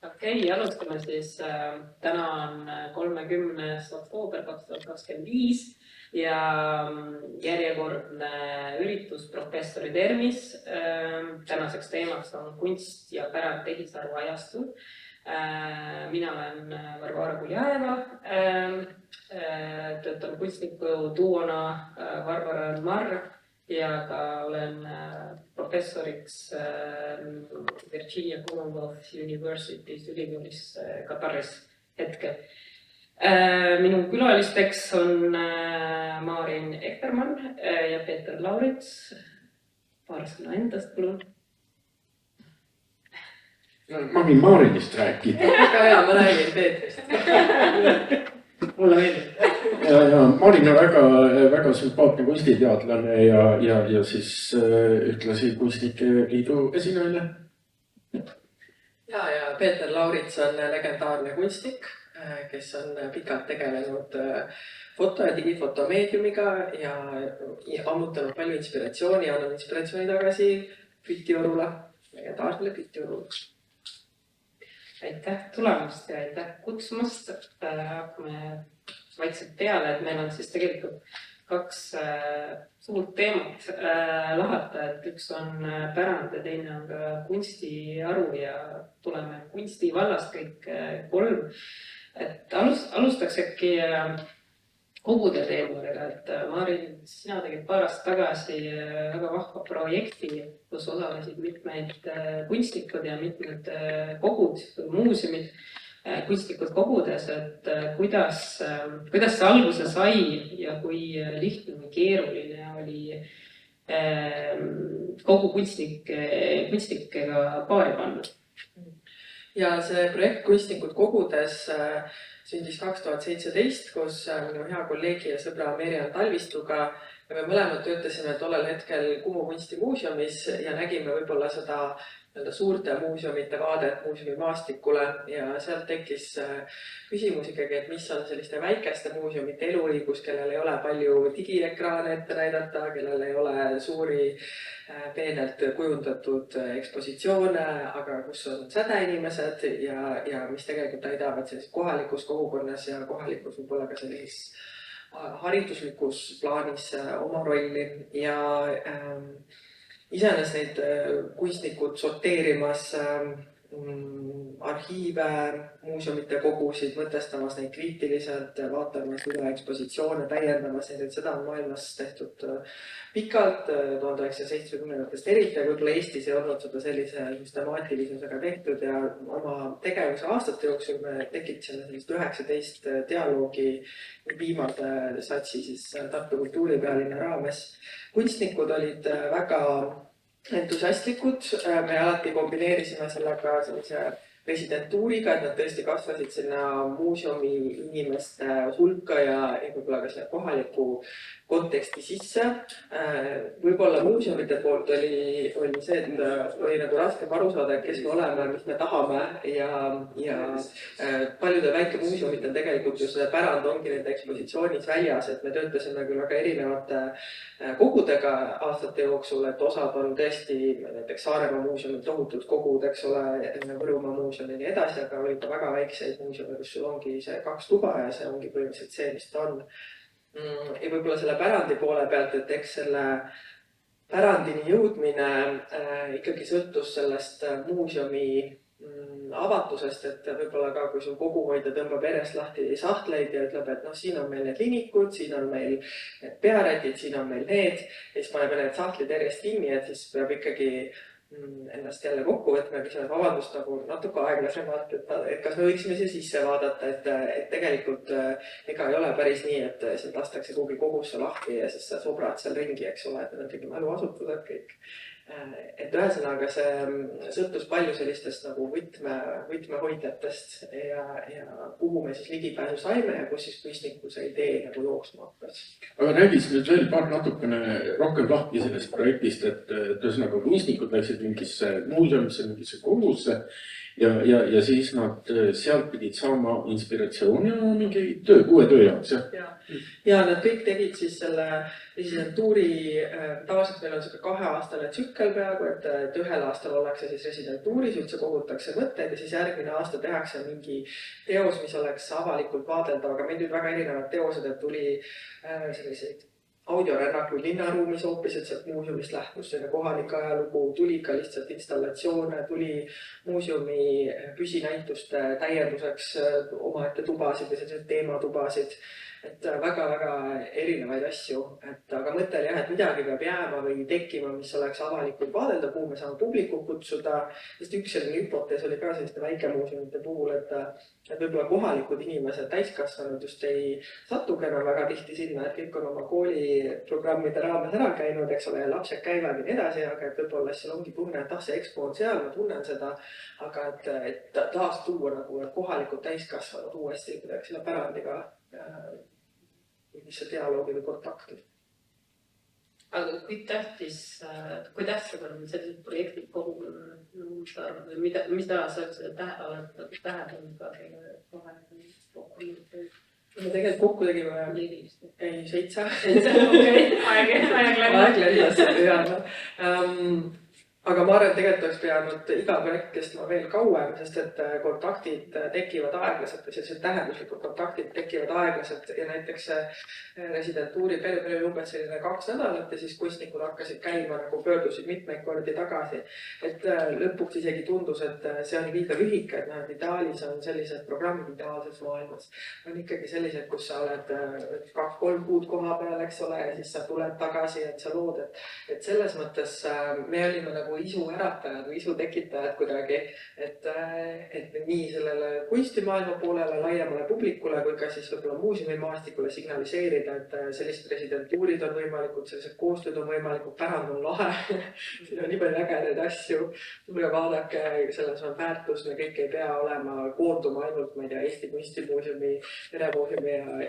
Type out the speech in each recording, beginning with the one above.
Okei, alustame siis. Täna on 30. oktoober 2025 ja järjekordne üritus professori termis. Tänaseks teemaks on kunst ja pärand tehisaru ajastul. Mina olen Varvara Kuljaeva, töötan kunstniku duona Varvara Marr ja ka olen professoriks Virginia Commonwealth University's ülikoolis Kataris hetkel. Minu külalisteks on Maarin Ektermann ja Peeter Laurits. Paar sõna endast, palun. Ma võin Maarinist rääkida. Väga hea, ma räägin Peetrist. Mulle meeldib. Ja Maarin on väga sümpaatne kunstiteadlane ja siis ühtlasi Kunstnike Liidu esinaine. Ja Peeter Laurits on legendaarne kunstnik, kes on pikalt tegelenud foto- ja digifotomeediumiga ja ammutanud palju inspiratsiooni ja annab inspiratsiooni tagasi Pütiorule, legendaarsele Pütiorule. Aitäh tulemast ja aitäh kutsumast. Hakkame vaikselt peale, et meil on siis tegelikult kaks suurt teemat lahata, et üks on pärand ja teine on ka kunstiharu ja tuleme kunsti vallast kõik kolm. Et alustaks äkki kogude teemadega, et Maarin, sina tegid paar aastat tagasi väga vahva projekti, kus osalesid mitmeid kunstnikud ja mitmed kogud, muuseumid, kunstnikud kogudes, et kuidas see alguse sai ja kui lihtne või keeruline oli kogu kunstnikega paari panna. Ja see projekt Kunstnikud kogudes sündis 2017, kus minu hea kolleegi ja sõbra Merjan Talvistuga me mõlemad töötasime tollel hetkel Kumu kunstimuuseumis ja nägime võib-olla seda suurte muuseumite vaadet muuseumi maastikule ja sealt tekkis küsimus ikkagi, et mis on selliste väikeste muuseumite eluõigus, kellel ei ole palju digiekraane ette näidata, kellel ei ole suuri peenelt kujundatud ekspositsioone, aga kus on sädeinimesed ja mis tegelikult täidavad sellises kohalikus kogukonnas ja kohalikus võib-olla ka sellises hariduslikus plaanis oma rolli ja iseenesest neid kunstnikud sorteerimas arhiive, muuseumite kogusid, mõtestamas neid kriitiliselt, vaatamas üle ekspositsioone, täiendamas neid, et seda on maailmas tehtud pikalt, 1970-ndatest eriti, aga võib-olla Eestis ei olnud seda sellise süstemaatilisusega tehtud ja oma tegevuse aastate jooksul me tekitasime sellist 19 dialoogi viimase satsi siis Tartu Kultuuripealinna raames. Kunstnikud olid väga entusiastlikud, me alati kombineerisime sellega sellise residentuuriga, et nad tõesti kasvasid sinna muuseumi inimeste hulka ja võib-olla ka selle kohaliku konteksti sisse. Võib-olla muuseumite poolt oli see, et oli nagu raskem aru saada, kes me oleme, mis me tahame ja paljude väikemuuseumitel tegelikult ju see pärand ongi nende ekspositsioonis väljas, et me töötasime küll väga erinevate kogudega aastate jooksul, et osad on tõesti näiteks Saaremaa muuseumil tohutud kogud, eks ole, Võrumaa muuseum ja nii edasi, aga oli ka väga väikseid muuseume, kus sul ongi see 2 tuba ja see ongi põhimõtteliselt see, mis ta on. Ja võib-olla selle pärandi poole pealt, et eks selle pärandini jõudmine ikkagi sõltus sellest muuseumi avatusest, et võib-olla ka kui sul koguhoidja tõmbab järjest lahti sahtleid ja ütleb, et siin on meil need linikud, siin on meil need pearätid, siin on meil need ja siis paneme need sahtlid järjest kinni, et siis peab ikkagi ennast jälle kokku võtma ja küsima, et vabandust nagu natuke aeglasemalt, et kas me võiksime siia sisse vaadata, et tegelikult ega ei ole päris nii, et sind lastakse kuhugi kogusse lahti ja siis sa sobrad seal ringi, eks ole, et need on kõik mäluasutused kõik. Et ühesõnaga see sõltus palju sellistest nagu võtmehoidjatest ja kuhu me siis ligipääsu saime ja kus siis kunstniku see idee nagu jooksma hakkas. Aga räägis nüüd veel paar natukene rohkem lahti sellest projektist, et ühesõnaga kunstnikud läksid mingisse muuseumisse, mingisse kogusse ja siis nad sealt pidid saama inspiratsiooni mingi uue töö jaoks, jah? Ja nad kõik tegid siis selle residentuuri, tavaliselt meil on see 2-aastane tsükkel peaaegu, et 1 aastal ollakse siis residentuuris, üldse kogutakse mõtteid ja siis järgmine aasta tehakse mingi teos, mis oleks avalikult vaadeldav, aga meil nüüd väga erinevad teosed, et tuli selliseid audiorännakuid linnaruumis hoopis, et sealt muuseumist lähtus selline kohalik ajalugu, tuli ka lihtsalt installatsioone, tuli muuseumi püsinäituste täienduseks omaette tubasid või selliseid teematubasid. Et väga-väga erinevaid asju, aga mõte oli jah, et midagi peab jääma või tekkima, mis oleks avalikult vaadelda, kuhu me saame publiku kutsuda. Sest üks selline hüpotees oli ka selliste väikemuuseumite puhul, et võib-olla kohalikud inimesed, täiskasvanud just ei satugi enam väga tihti sinna, et kõik on oma kooliprogrammide raames ära käinud, eks ole, ja lapsed käivad ja nii edasi, aga et võib-olla seal ongi tunne, et see EXPO on seal, ma tunnen seda, aga et taas tuua nagu kohalikud täiskasvanud uuesti kuidagi selle pärandiga mis see dialoogi või kontakti. Aga kui tähtsad on sellised projektid kogu, mida sa oled täheldanud ka selle vahel? Me tegelikult kokku tegime 7. Aeg lendas. Aga ma arvan, et tegelikult oleks pidanud iga projekt kestma veel kauem, sest et kontaktid tekivad aeglaselt või sellised tähenduslikud kontaktid tekivad aeglaselt ja näiteks residentuuri perioodi umbes selline 2 nädalat ja siis kunstnikud hakkasid käima nagu pöördusid mitmeid kordi tagasi. Et lõpuks isegi tundus, et see on liiga lühike, et ideaalis on sellised programmid ideaalses maailmas. On ikkagi sellised, kus sa oled 2-3 kuud koha peal, eks ole, ja siis sa tuled tagasi, et sa lood, et selles mõttes me olime nagu isu äratajad või isu tekitajad kuidagi, et nii sellele kunstimaailma poolele, laiemale publikule kui ka siis võib-olla muuseumimaastikule signaliseerida, et sellised residentuurid on võimalikud, sellised koostööd on võimalikud, pärand on lahe, siin on nii palju ägedaid asju, tule vaadake, selles on väärtus, me kõik ei pea olema koonduma ainult, ma ei tea, Eesti Kunstimuuseumi, Meremuuseumi ja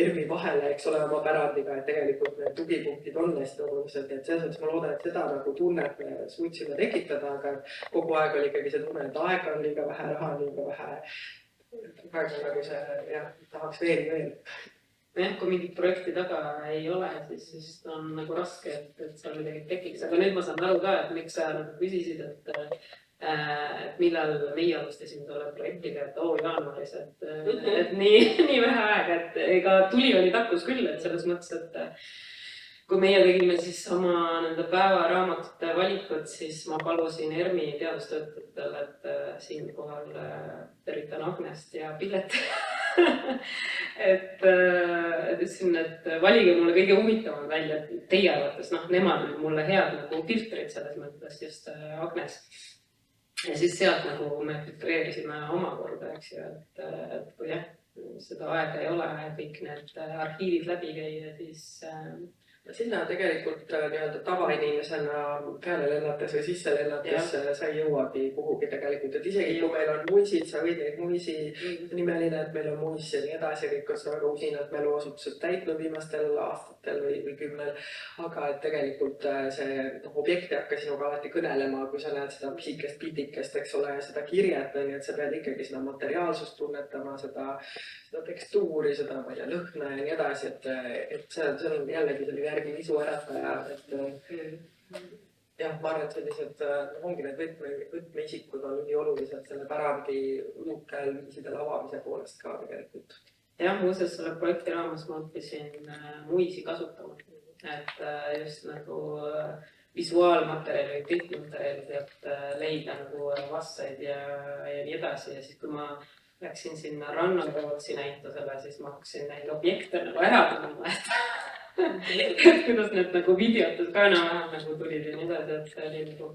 ERMi vahele, eks ole, oma pärandiga, et tegelikult need tugipunktid on hästi olulised, et selles mõttes ma loodan, et seda nagu tunnet me suutsime tekitada, aga kogu aeg oli ikkagi see tunne, et aega on liiga vähe, raha on liiga vähe. Praegu nagu see, jah, tahaks veel. Jah, kui mingit projekti taga ei ole, siis on nagu raske, et seal midagi tekiks. Aga nüüd ma saan aru ka, et miks sa nagu küsisid, et millal meie alustasime selle projektiga, et jaanuaris, et nii vähe aega, et ega tuli oli takkus küll, et selles mõttes, et kui meie tegime siis oma nende päevaraamatute valikut, siis ma palusin ERMi teadustöötajatele, et siinkohal tervitan Agnest ja Pillet. et ütlesin, et valige mulle kõige huvitavamad välja, et teie arvates, nemad olid mulle head nagu filtrid selles mõttes, just Agnes. Ja siis sealt nagu me filtreerisime omakorda, eks ju, et kui jah, seda aega ei ole, kõik need arhiivid läbi käia, siis sinna tegelikult nii-öelda tavainimesena peale lennates või sisse lennates sa ei jõuagi kuhugi tegelikult, et isegi kui meil on muisid, sa võid neid muisi nimeline, et meil on muis ja nii edasi, kõik on seda väga usinad mäluasutused täitnud viimastel aastatel või 10, aga et tegelikult see objekt ei hakka sinuga alati kõnelema, kui sa näed seda pisikest pildikest, eks ole, seda kirjet, et sa pead ikkagi seda materiaalsust tunnetama, seda tekstuuri, seda lõhna ja nii edasi, et see on jällegi selline järgmine isu ärataja, et jah, ma arvan, et sellised ongi need võtmeisikud on nii olulised selle pärandi uhkel viisidel avamise poolest ka tegelikult. Jah, muuseas selle projekti raames ma õppisin muisi kasutama, et just nagu visuaalmaterjali, pihtmaterjali, et leida nagu vassaid ja nii edasi ja siis kui ma läksin sinna Rannarootsi näitusele, siis ma hakkasin neid objekte nagu ära tundma, et kuidas need nagu videotes ka enam-vähem nagu tulid ja nii edasi, et see oli nagu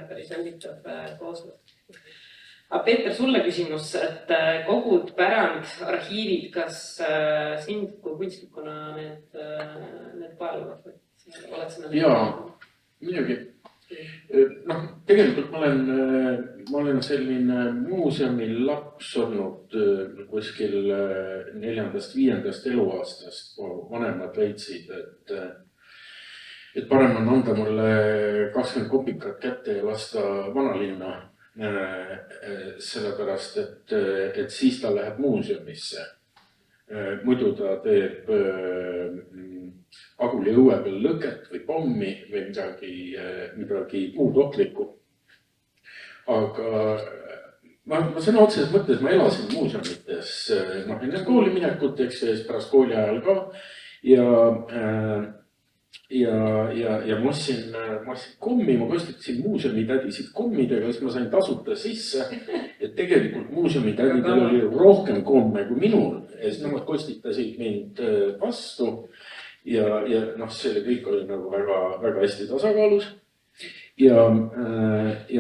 päris huvitav koostöö. Aga Peeter, sulle küsimus, et kogud pärand, arhiivid, kas sind kui kunstnikuna need paeluvad? Jaa, muidugi. Tegelikult ma olen selline muuseumi laps olnud kuskil 4.-5. eluaastast. Vanemad leidsid, et parem on anda mulle 20 kopikat kätte ja lasta vanalinna sellepärast, et siis ta läheb muuseumisse. Muidu ta teeb Aguli õue peal lõket või pommi või midagi muud ohtlikku. Aga ma sõna otseses mõttes ma elasin muuseumites enne kooli minekut, eks pärast kooli ajal ka. Ja ma ostsin kommi, ma kostitasin muuseumitädisid kommidega, siis ma sain tasuta sisse. Et tegelikult muuseumitädidel oli rohkem komme kui minul. Ja siis nemad kostitasid mind vastu. Ja see kõik oli nagu väga hästi tasakaalus. Ja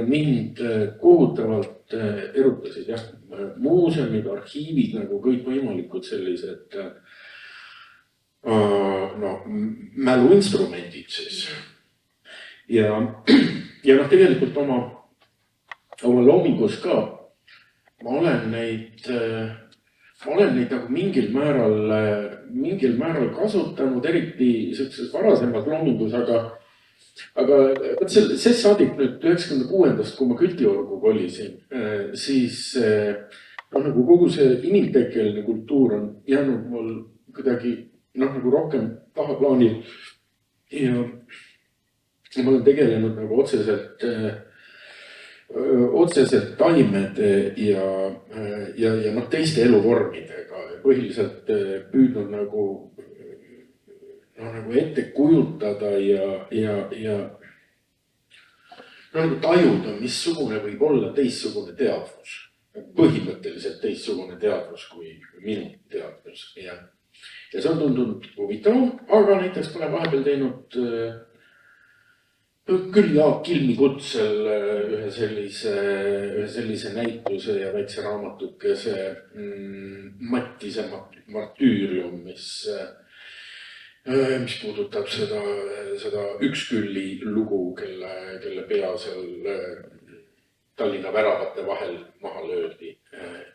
mind kohutavalt erutasid muuseumid, arhiivid, nagu kõik võimalikud sellised mäluinstrumendid siis. Ja tegelikult oma loomingus ka ma olen neid nagu mingil määral kasutanud, eriti sellises varasemas loomingus, aga see saadik nüüd 96. kui ma Kültiorgu kolisin, siis nagu kogu see inimtekkeline kultuur on jäänud mul kuidagi nagu rohkem tahaplaanil. Ja ma olen tegelenud nagu otseselt taimede ja teiste eluvormidega. Põhiliselt püüdnud nagu ette kujutada ja tajuda, missugune võib olla teistsugune teadvus. Põhimõtteliselt teistsugune teadvus kui minu teadvus. Ja see on tundunud huvitav, aga näiteks ma olen vahepeal teinud küll Jaak Kilmi kutsel ühe sellise näituse ja väikse raamatukese Mattise martüürium, mis puudutab seda Ükskülli lugu, kelle pea seal Tallinna väravate vahel maha löödi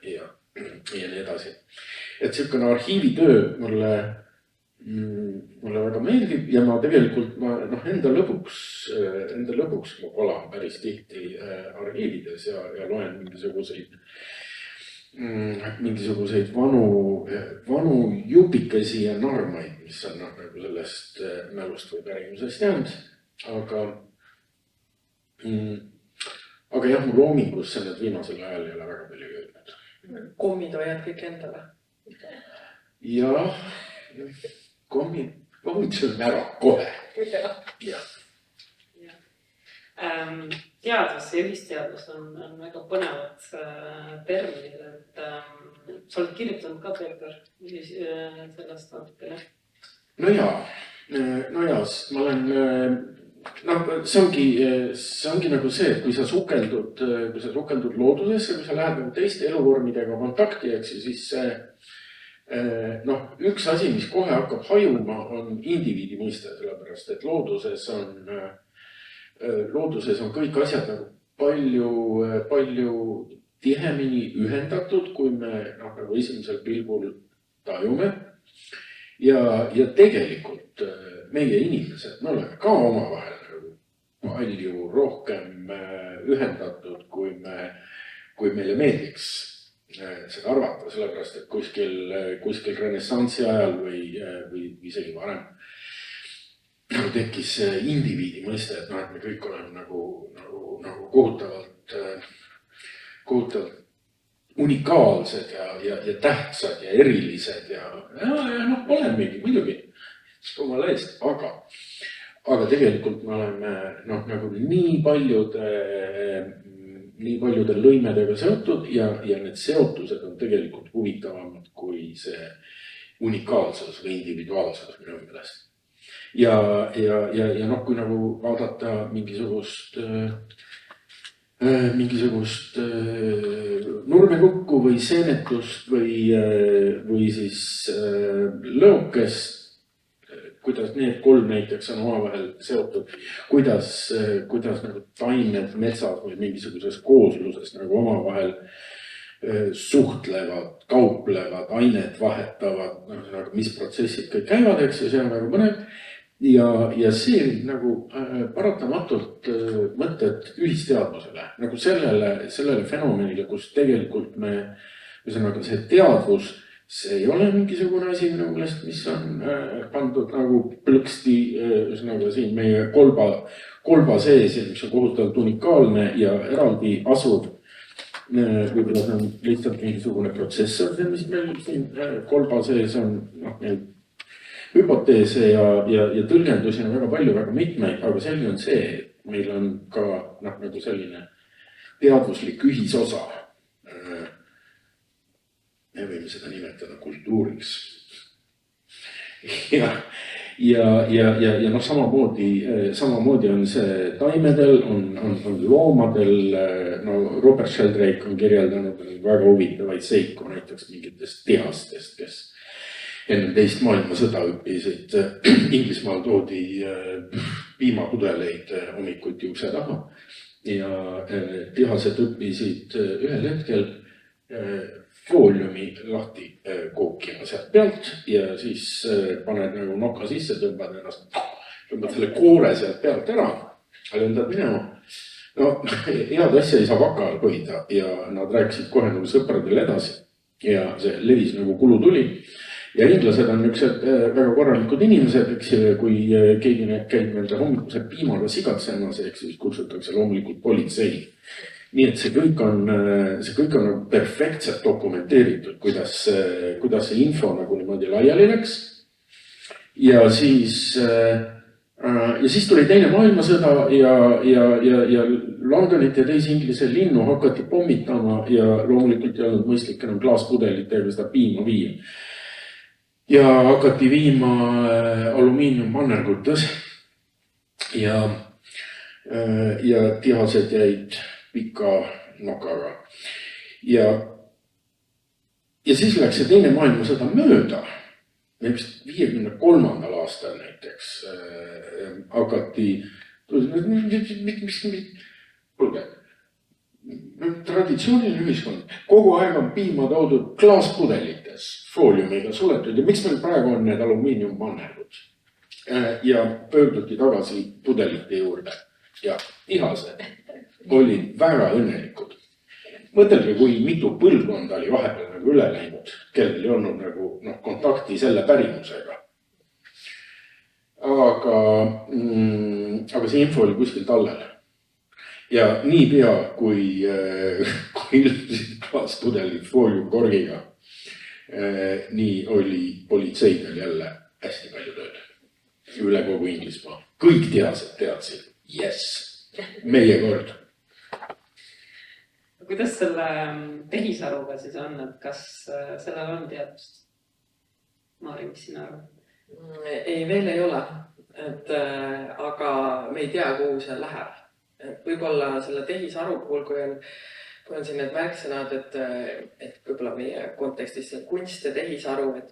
ja nii edasi. Et selline arhiivitöö mulle väga meeldib ja ma tegelikult enda lõbuks ma kolan päris tihti arhiivides ja loen mingisuguseid vanu jupikesi ja narmaid, mis on nagu sellest mälust või pärimusest jäänud. Aga jah, mu loomingus see nüüd viimasel ajal ei ole väga palju jõudnud. Kommid hoiad kõik endale? Jah, kommid on ära kohe. Teadus ja ühisteadus on väga põnevad terminid, et sa oled kirjutanud ka Peeter sellest natukene. No jaa, ma olen, see ongi nagu see, et kui sa sukeldud loodusesse, kui sa lähed teiste eluvormidega kontakti, siis see üks asi, mis kohe hakkab hajuma, on indiviidi mõiste, sellepärast, et looduses on kõik asjad nagu palju tihemini ühendatud, kui me nagu esimesel pilgul tajume. Ja tegelikult meie inimesed, me oleme ka omavahel palju rohkem ühendatud, kui meile meeldiks seda arvata, sellepärast, et kuskil renessansi ajal või isegi varem tekkis indiviidi mõiste, et me kõik oleme nagu kohutavalt unikaalsed ja tähtsad ja erilised ja olemegi muidugi, jumala eest, aga tegelikult me oleme nagu nii paljude lõimedega seotud ja need seotused on tegelikult huvitavamad kui see unikaalsus või individuaalsus minu meelest. Ja kui nagu vaadata mingisugust nurmenukku või seenetust või siis lõokest, kuidas need kolm näiteks on omavahel seotud, kuidas nagu taimed metsas või mingisuguses koosluses nagu omavahel suhtlevad, kauplevad, ainet vahetavad, mis protsessid kõik käivad, eks, ja see on väga põnev. ja see nagu paratamatult mõtted ühisteadvusele, nagu sellele fenomenile, kus tegelikult ühesõnaga see teadvus, see ei ole mingisugune asi minu meelest, mis on pandud nagu plõksti ühesõnaga siin meie kolba sees ja mis on kohutavalt unikaalne ja eraldi asuv. Võib-olla see on lihtsalt mingisugune protsessor, mis meil siin kolba sees on, neid hüpoteese ja tõlgendusi on väga palju, väga mitmeid, aga selge on see, et meil on ka nagu selline teadvuslik ühisosa. Me võime seda nimetada kultuuriks. Ja samamoodi on see taimedel, on loomadel, Robert Sheldrake on kirjeldanud väga huvitavaid seiku näiteks mingitest tehastest, kes enne teist maailmasõda õppisid. Inglismaal toodi piimapudeleid hommikuti ukse taha ja tehased õppisid ühel hetkel fooliumi lahti kookima sealt pealt ja siis paned nagu noka sisse, tõmbad selle koore sealt pealt ära, lendad minema. No head asja ei saa vaka all hoida ja nad rääkisid kohe nagu sõpradele edasi ja see levis nagu kulutuli. Ja inglased on niisugused väga korralikud inimesed, eks kui keegi käib nende hommikuse piimaga sigatsemas, eks siis kutsutakse loomulikult politsei. Nii et see kõik on nagu perfektselt dokumenteeritud, kuidas see info nagu niimoodi laiali läks. Ja siis tuli teine maailmasõda ja Londonit ja teisi Inglise linnu hakati pommitama ja loomulikult ei olnud mõistlik enam klaaspudelitega seda piima viia. Ja hakati viima alumiiniummannergutes ja tehased jäid pika nokaga. Ja siis läks see teine maailmasõda mööda. 53. aastal näiteks hakati, kuulge, traditsiooniline ühiskond, kogu aeg on piima toodud klaaspudelites, fooliumiga suletud ja miks meil praegu on need alumiiniummannergud? Ja pöörduti tagasi pudelite juurde ja tehased olid väga õnnelikud. Mõtelge, kui mitu põlvkonda oli vahepeal nagu üle läinud, kellel ei olnud nagu kontakti selle pärimusega. Aga see info oli kuskil tallel. Ja niipea, kui ilmsid klaaspudelid fooliumkorgiga, nii oli politseidel jälle hästi palju tööd. Üle kogu Inglismaa. Kõik tehased teadsid, yes, meie kord. Kuidas selle tehisaruga siis on, et kas sellel on teadvust? Maari, mis sina arvad? Ei, veel ei ole, aga me ei tea, kuhu see läheb. Võib-olla selle tehisaru puhul, kui on siin need märksõnad, et võib-olla meie kontekstis kunst ja tehisaru, et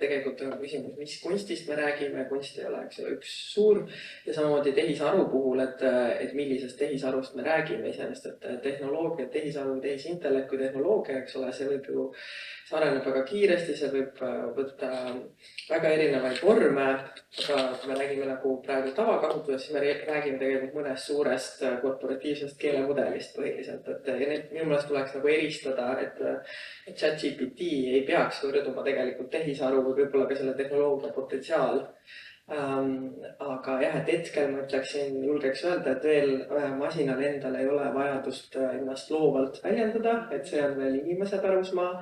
tegelikult on küsimus, mis kunstist me räägime, kunst ei ole üks suur ja samamoodi tehisaru puhul, et millisest tehisarust me räägime iseenesest, et tehnoloogia, tehisaru, tehisintellekt kui tehnoloogia, eks ole, see võib ju see areneb väga kiiresti, see võib võtta väga erinevaid vorme, aga kui me räägime nagu praegu tavakasutuses, siis me räägime tegelikult mõnest suurest korporatiivsest keelemudelist põhiliselt, et minu meelest tuleks nagu eristada, et ChatGPT ei peaks võrduma tegelikult tehisaru või võib-olla ka selle tehnoloogia potentsiaal. Aga jah, et hetkel ma ütleksin, julgeks öelda, et veel masinal endal ei ole vajadust ennast loovalt väljendada, et see on veel inimese pärusmaa.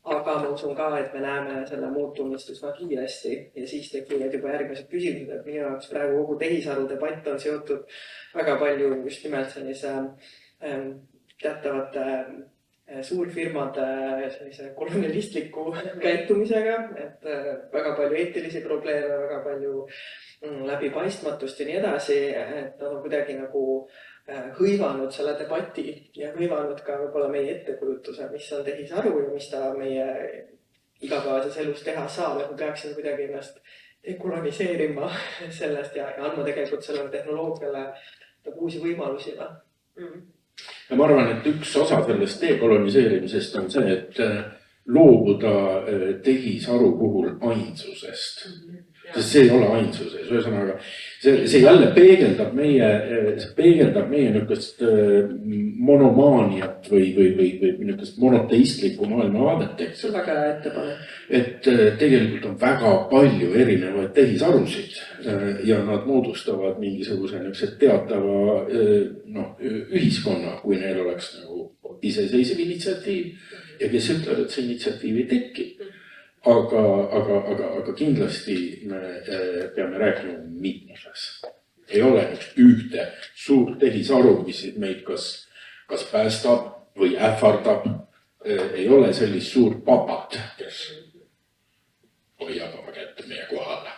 Aga ma usun ka, et me näeme selle muutumist üsna kiiresti ja siis tekivad juba järgmised küsimused, et minu jaoks praegu kogu tehisaru debatt on seotud väga palju just nimelt sellise teatavate suurfirmade sellise kolonialistliku käitumisega, et väga palju eetilisi probleeme, väga palju läbipaistmatust ja nii edasi, et nad on kuidagi nagu hõivanud selle debati ja hõivanud ka võib-olla meie ettekujutuse, mis on tehisaru ja mis ta meie igapäevases elus teha saab, et me peaksime kuidagi ennast dekoloniseerima sellest ja andma tegelikult sellele tehnoloogiale uusi võimalusi. Ja ma arvan, et üks osa sellest dekoloniseerimisest on see, et loobuda tehisaru puhul ainsusest. sest see ei ole ainsuses, ühesõnaga see jälle peegeldab meie niisugust monomaaniat või niisugust monoteistlikku maailmavaadet, eks. See on väga hea ettepanek. Et tegelikult on väga palju erinevaid tehisarusid ja nad moodustavad mingisuguse niisuguse teatava ühiskonna, kui neil oleks nagu iseseisev initsiatiiv ja kes ütlevad, et see initsiatiiv ei teki. Aga kindlasti me peame rääkima mitmuses. Ei ole ühte suurt tehisaru, mis meid kas päästab või ähvardab. Ei ole sellist suurt papat, kes hoiab oma kätte meie kohale.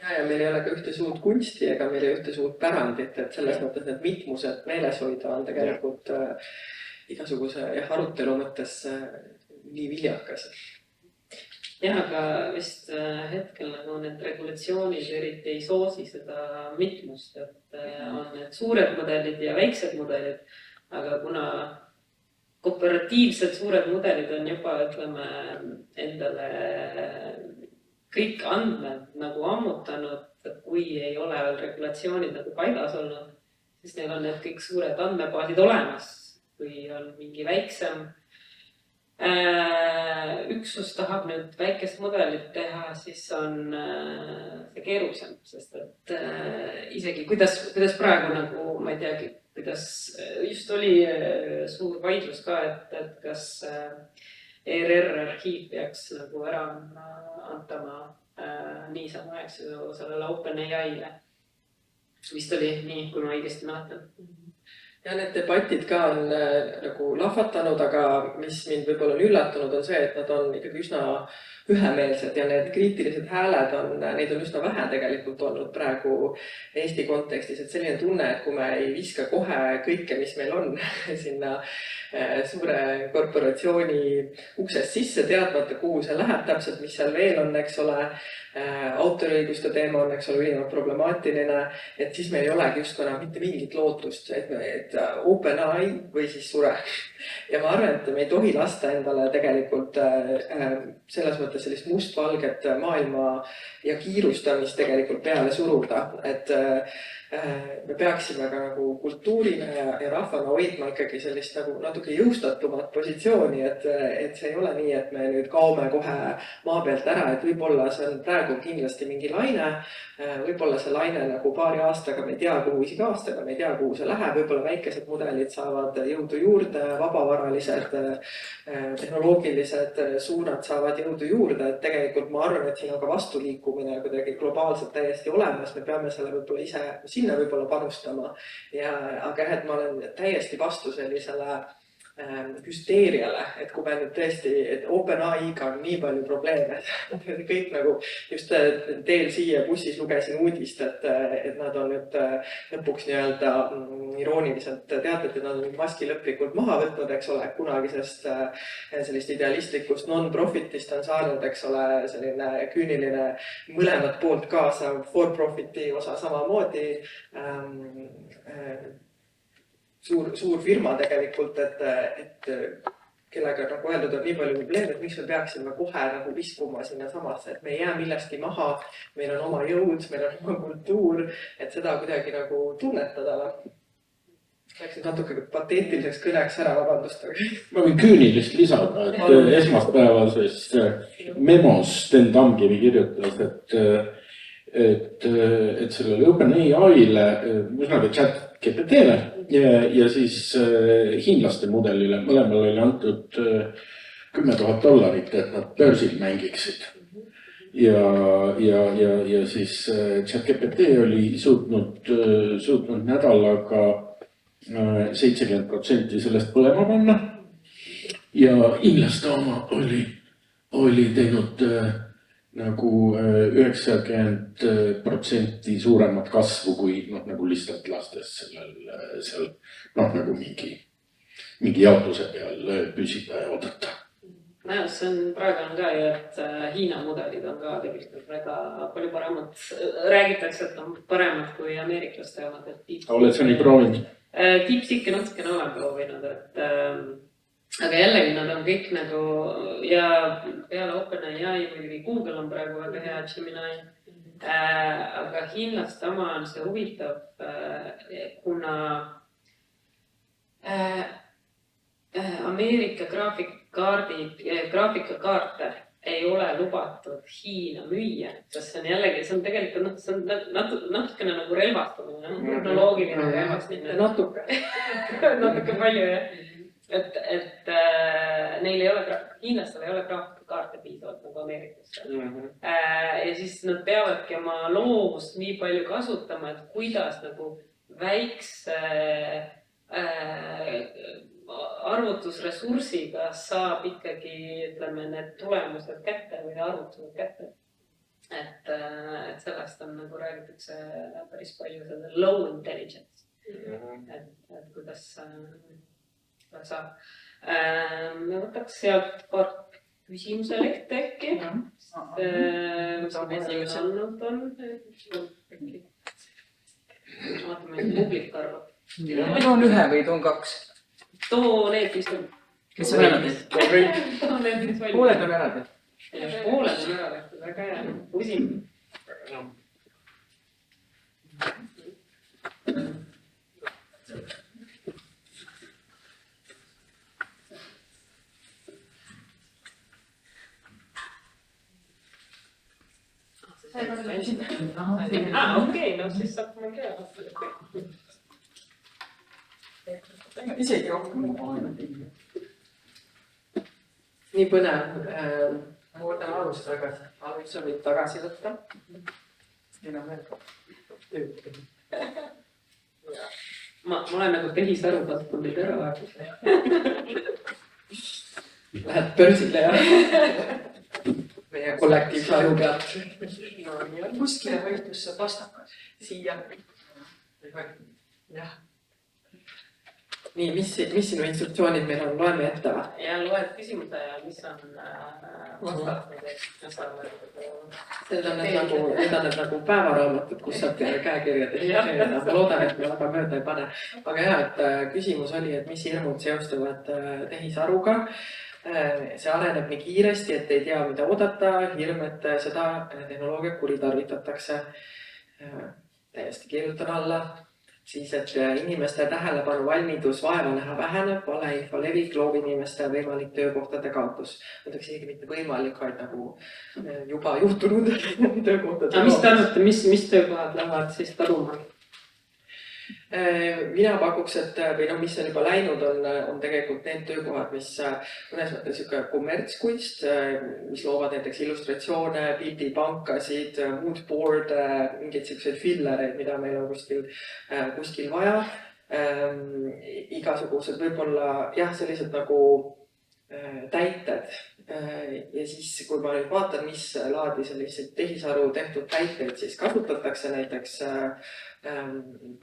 Ja meil ei ole ka ühte suurt kunsti ega meil ei ole ühte suurt pärandit, et selles mõttes need mitmused meeles hoida on tegelikult igasuguse arutelu mõttes nii viljakas. Jah, aga vist hetkel nagu need regulatsioonid eriti ei soosi seda mitmust, et on need suured mudelid ja väiksed mudelid, aga kuna kooperatiivsed suured mudelid on juba, ütleme, endale kõik andmed nagu ammutanud, kui ei ole veel regulatsioonid nagu paigas olnud, siis neil on need kõik suured andmebaasid olemas. Kui on mingi väiksem üksus tahab nüüd väikest mudelit teha, siis on see keerulisem, sest et isegi kuidas praegu nagu, ma ei teagi, kuidas just oli suur vaidlus ka, et kas ERR arhiiv peaks nagu ära antama niisama, eks ju, sellele OpenAI-le. Vist oli nii, kui ma õigesti mäletan. Ja need debatid ka on nagu lahvatanud, aga mis mind võib-olla on üllatunud on see, et nad on ikkagi üsna ühemeelsed ja need kriitilised hääled neid on üsna vähe tegelikult olnud praegu Eesti kontekstis, et selline tunne, et kui me ei viska kohe kõike, mis meil on sinna suure korporatsiooni uksest sisse, teadmata, kuhu see läheb täpselt, mis seal veel on, eks ole, autoriõiguste teema on, eks ole, ülimalt problemaatiline, et siis meil ei olegi just mitte mingit lootust, et OpenAI või siis sure. Ja ma arvan, et me ei tohi lasta endale tegelikult selles mõttes sellist mustvalget maailma ja kiirustamist tegelikult peale suruda, et me peaksime ka nagu kultuurina ja rahvana hoidma ikkagi sellist nagu natuke jõustatumat positsiooni, et see ei ole nii, et me nüüd kaome kohe maa pealt ära, et võib-olla see on praegu kindlasti mingi laine, võib-olla see laine nagu paari aastaga, me ei tea, kuhu isegi aastaga, me ei tea, kuhu see läheb, võib-olla väikesed mudelid saavad jõudu juurde, vabavaralised, tehnoloogilised suunad saavad jõudu juurde, et tegelikult ma arvan, et siin on ka vastuliikumine kuidagi globaalselt täiesti olemas, me peame selle võib-olla ise sinna võib-olla panustama, aga et ma olen täiesti vastu sellisele hüsteeriale, et kui me nüüd tõesti, et OpenAI-ga on nii palju probleeme, kõik nagu just teel siia bussis lugesin uudist, et nad on nüüd lõpuks nii-öelda irooniliselt teatet, et nad on maski lõplikult maha võtnud, eks ole, kunagisest sellist idealistlikust non-profitist on saanud, eks ole, selline küüniline mõlemat poolt kaasav for-profiti osa samamoodi suur firma tegelikult, et kellega nagu öeldud on nii palju probleeme, et miks me peaksime kohe nagu viskuma sinna samasse, et me ei jää millestki maha, meil on oma jõud, meil on oma kultuur, et seda kuidagi nagu tunnetada. Läks nüüd natuke pateetiliseks kõneks ära, vabandust. Ma võin küünilist lisada, et esmaspäevases memos Sten Tamkivi kirjutas, et sellele OpenAI-le, üsnagi ChatGPT-le ja siis hiinlaste mudelile mõlemal oli antud $10,000, et nad börsil mängiksid. Ja siis ChatGPT oli suutnud nädalaga 70% sellest põlema panna ja hiinlaste oma oli teinud nagu 90% suuremat kasvu kui nagu lihtsalt lastes seal nagu mingi jaotuse peal püsida ja oodata. Näe, see on praegu ka ju, et Hiina mudelid on ka tegelikult väga palju paremad. Räägitakse, et on paremad kui ameeriklaste omad. Oled sa nii proovinud? DeepSeeki natukene olen proovinud, aga jällegi nad on kõik nagu ja peale OpenAI muidugi Google on praegu väga hea Gemini. aga Hiinast oma on see huvitav, kuna Ameerika graafikakaarte ei ole lubatud Hiina müüa, sest see on jällegi, see on tegelikult, see on natukene nagu relvastumine, tehnoloogiline relvastumine. Natuke palju, jah. Et neil ei ole, Hiinlastel ei ole graafikakaarte piisavalt nagu Ameerikas. Ja siis nad peavadki oma loovust nii palju kasutama, et kuidas nagu väikse arvutusressursiga saab ikkagi, ütleme, need tulemused kätte või arvutused kätte. Et sellest on nagu räägitakse päris palju selle low intelligence. Et kuidas saab. Me võtaks sealt paar küsimuse lehte äkki. Vaatame, publik arvab. Ma toon ühe või toon 2? Too need, mis on... Kes on ära tehtud? Pooled on ära tehtud. Pooled on ära tehtud, väga hea. Usim. Okei, no siis saab ma teha. Isegi rohkem. Nii põnev. Ma võtan aluse tagasi. Aluse võib tagasi võtta. Ma olen nagu tehisaru kasvanud neid ära vahetus. Lähed börsile ja meie kollektiivse aju pealt. Kuskile võitlusse pastakas. Siia. Jah. Nii, mis sinu instruktsioonid meil on? Loeme ette või? Ja loed küsimuse ja mis on vastab. Need on need nagu päevaraamatud, kus saab käekirja teha. Ma loodan, et me väga mööda ei pane. Aga jah, et küsimus oli, et mis hirmud seostuvad tehisaruga. See areneb nii kiiresti, et ei tea, mida oodata. Hirm, et seda tehnoloogia kuritarvitatakse. Täiesti kirjutan alla. Siis, et inimeste tähelepanu valmidus vaeva näha väheneb, valeinfo levik, loovinimeste võimalik töökohtade kaotus. Mõtleks isegi mitte võimalik, vaid nagu juba juhtunud töökohtade kaotus. Mis te arvate, mis töökohad lähevad siis kaduma? Mina pakuks, et või mis on juba läinud, on tegelikult need töökohad, mis mõnes mõttes kommertskunst, mis loovad näiteks illustratsioone, pildipankasid, moodboard, mingeid selliseid fillereid, mida meil on kuskil vaja. Igasugused võib-olla sellised nagu täited. Ja siis, kui ma nüüd vaatan, mis laadi selliseid tehisaru tehtud täiteid siis kasutatakse näiteks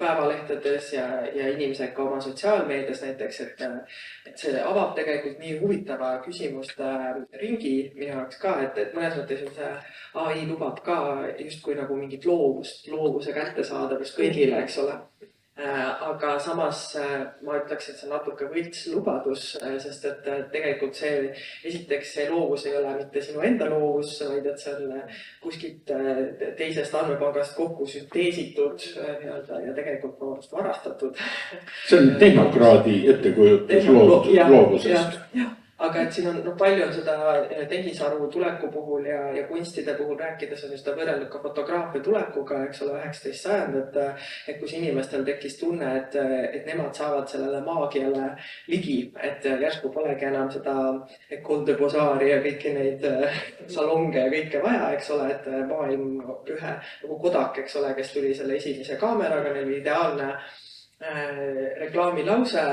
päevalehtedes ja inimesed ka oma sotsiaalmeedias näiteks, et see avab tegelikult nii huvitava küsimuste ringi minu jaoks ka, et mõnes mõttes see AI lubab ka justkui nagu mingit loovuse kättesaadavust kõigile, eks ole. Aga samas ma ütleks, et see on natuke võlts lubadus, sest et tegelikult esiteks see loovus ei ole mitte sinu enda loovus, vaid et see on kuskilt teisest andmepangast kokku sünteesitud ja tegelikult varastatud. See on tehnokraadi ettekujutus loovusest. Aga et siin on palju on seda tehisaru tuleku puhul ja kunstide puhul rääkides on seda võrrelnud ka fotograafia tulekuga, eks ole, 19. sajand, et kus inimestel tekkis tunne, et nemad saavad sellele maagiale ligi, et järsku polegi enam seda École de Beaux-Arts ja kõiki neid salonge ja kõike vaja, eks ole, et maailm ühe nagu Kodak, eks ole, kes tuli selle esimese kaameraga, neil oli ideaalne reklaamilause.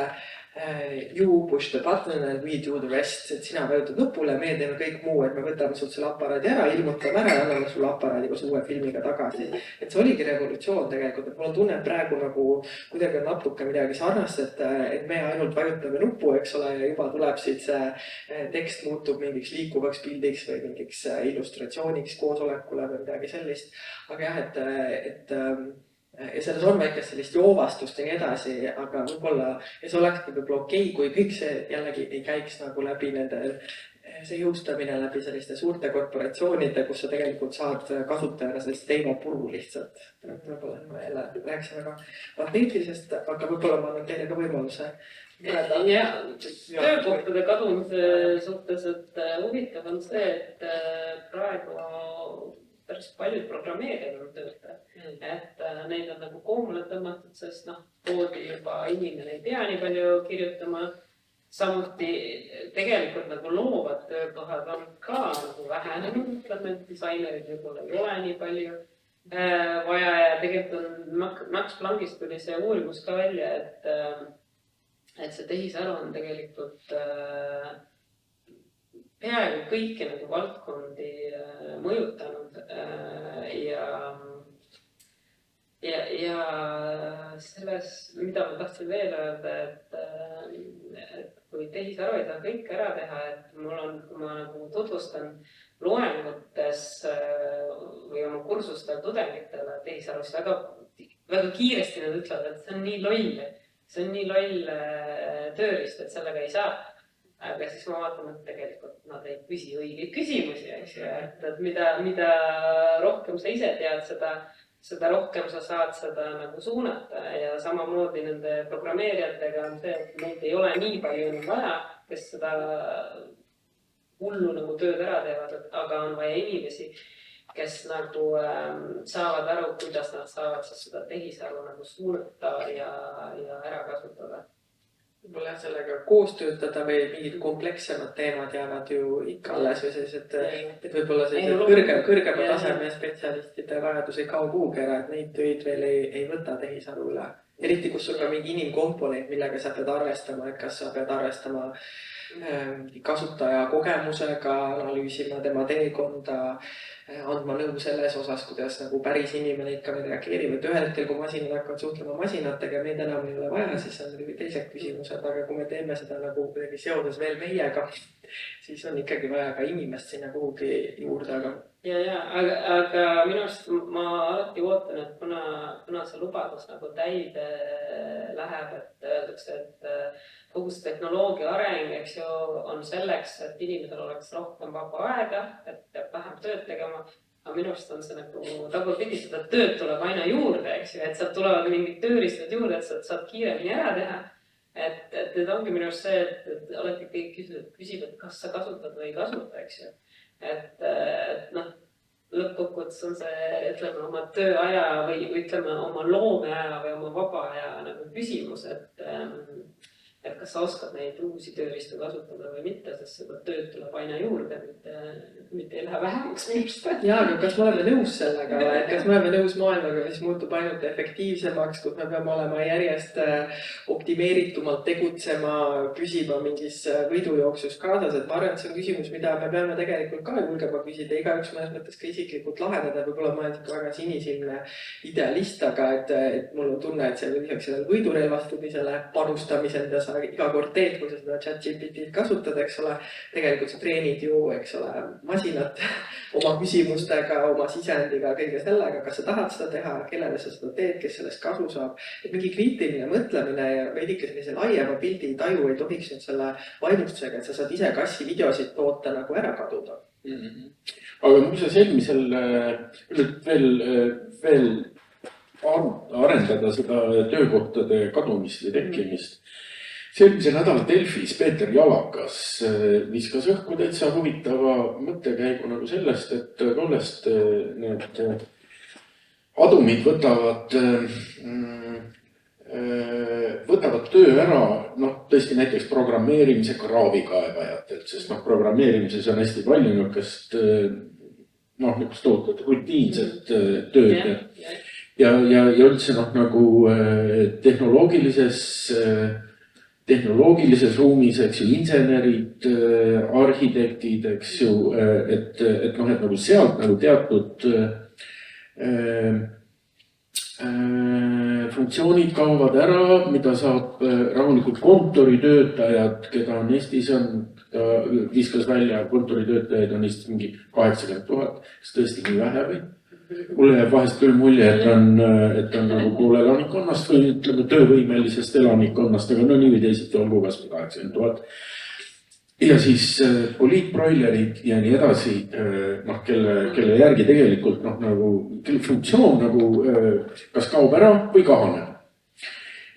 You push the button and we do the rest, et sina vajutad nupule, me teeme kõik muu, et me võtame sult selle aparaadi ära, ilmutame ära ja anname sulle aparaadi koos uue filmiga tagasi. Et see oligi revolutsioon tegelikult, et mul on tunne, et praegu nagu kuidagi on natuke midagi sarnast, et me ainult vajutame nuppu, eks ole, ja juba tuleb siit see tekst muutub mingiks liikuvaks pildiks või mingiks illustratsiooniks koosolekule või midagi sellist. Aga jah, ja selles on väikest sellist joovastust ja nii edasi, aga võib-olla, ja see olekski võib-olla okei, kui kõik see jällegi ei käiks nagu läbi nende see jõustamine läbi selliste suurte korporatsioonide, kus sa tegelikult saad kasutajana sellist teimapuru lihtsalt. Võib-olla ma jälle rääksin väga pateetilisest, aga võib-olla ma annan teile ka võimaluse. Ja töökohtade kadumise suhtes, et huvitav on see, et praegu päris paljud programmeerijad on tööta. Et neid on nagu koomale tõmmatud, sest koodi juba inimene ei pea nii palju kirjutama. Samuti tegelikult nagu loovad töökohad on ka nagu vähenenud, ütleme, et disainerid võib-olla ei ole nii palju vaja ja tegelikult on Max Planckist tuli see uurimus ka välja, et see tehisaru on tegelikult peaaegu kõiki nagu valdkondi mõjutanud ja selles, mida ma tahtsin veel öelda, et kui tehisaru ei saa kõike ära teha, et mul on, kui ma nagu tutvustan loengutes või oma kursustel tudengitele tehisarust, väga kiiresti nad ütlevad, et see on nii loll tööriist, et sellega ei saa. Aga siis ma vaatan, et tegelikult nad ei küsi õigeid küsimusi, et mida rohkem sa ise tead, seda rohkem sa saad seda nagu suunata ja samamoodi nende programmeerijatega on see, et neid ei ole nii palju vaja, kes seda hullu nagu tööd ära teevad, aga on vaja inimesi, kes nagu saavad aru, kuidas nad saavad seda tehisaru nagu suunata ja ära kasutada. Võib-olla sellega koos töötada või mingid komplekssemad teemad jäävad ju ikka alles või sellised, et võib-olla sellised kõrgema taseme spetsialistide vajadus ei kao kuhugi ära, et neid töid veel ei võta tehisaru üle. Eriti, kus sul ka mingi inimkomponent, millega sa pead arvestama, et kas sa pead arvestama kasutaja kogemusega, analüüsima tema teekonda, andma nõu selles osas, kuidas nagu päris inimene ikka veel reageerib, et ühel hetkel, kui masinad hakkavad suhtlema masinatega, meid enam ei ole vaja, siis on teised küsimused, aga kui me teeme seda nagu kuidagi seoses veel meiega, siis on ikkagi vaja ka inimest sinna kuhugi juurde, aga... aga minu arust ma alati ootan, et kuna see lubadus nagu täide läheb, et öeldakse, et kogu see tehnoloogia areng, eks ju, on selleks, et inimesel oleks rohkem vaba aega, et peab vähem tööd tegema. Aga minu arust on see nagu tagurpidi, seda tööd tuleb aina juurde, eks ju, et sealt tulevad mingid tööriistad juurde, et saad kiiremini ära teha. Et nüüd ongi minu arust see, et alati kõik küsib, et kas sa kasutad või ei kasuta, eks ju. Et lõppkokkuvõttes on see, ütleme, oma tööaja või ütleme, oma loomeaja või oma vaba aja nagu küsimus, et kas sa oskad neid uusi tööriistu kasutada või mitte, sest seda tööd tuleb aina juurde, mitte ei lähe vähemaks minust. Jaa, aga kas me oleme nõus sellega või? Kas me oleme nõus maailmaga, mis muutub ainult efektiivsemaks, kus me peame olema järjest optimeeritumalt tegutsema, püsima mingis võidujooksus kaasas, et ma arvan, et see on küsimus, mida me peame tegelikult ka julgema küsida, igaüks mõnes mõttes ka isiklikult lahendada, võib-olla ma olen väga sinisilmne idealist, aga et mul on tunne, et see lisaks sellele võidurelvastumisele panustamisel, mida sa iga kord teed, kui sa seda ChatGPT-d kasutad, eks ole, tegelikult sa treenid ju, eks ole, masinat oma küsimustega, oma sisendiga, kõige sellega, kas sa tahad seda teha, kellele sa seda teed, kes sellest kasu saab. Et mingi kriitiline mõtlemine ja veidike sellise laiema pildi taju ei tohiks nüüd selle vaimustusega, et sa saad ise kassi videosid toota nagu ära kaduda. Aga muuseas eelmisel veel arendada seda töökohtade kadumist või tekkimist. Eelmise nädala Delfis Peeter Jalakas viskas õhku täitsa huvitava mõttekäigu nagu sellest, et tollest need adumid võtavad töö ära, tõesti näiteks programmeerimise kraavikaevajatelt, sest programmeerimises on hästi palju niisugust tohutud rutiinset tööd ja üldse nagu tehnoloogilises ruumis, eks ju, insenerid, arhitektid, eks ju, et nagu sealt nagu teatud funktsioonid kaovad ära, mida saab rahulikult kontoritöötajad, keda on Eestis viskas välja, kontoritöötajaid on Eestis mingi 80 000, kas tõesti nii vähe või? Mulle jääb vahest küll mulje, et on nagu pool elanikkonnast või ütleme töövõimelisest elanikkonnast, aga nii või teisiti olgu kas või 80 000. ja siis poliitbroilerid ja nii edasi, noh, kelle järgi tegelikult noh, nagu kelle funktsioon nagu kas kaob ära või kahaneb.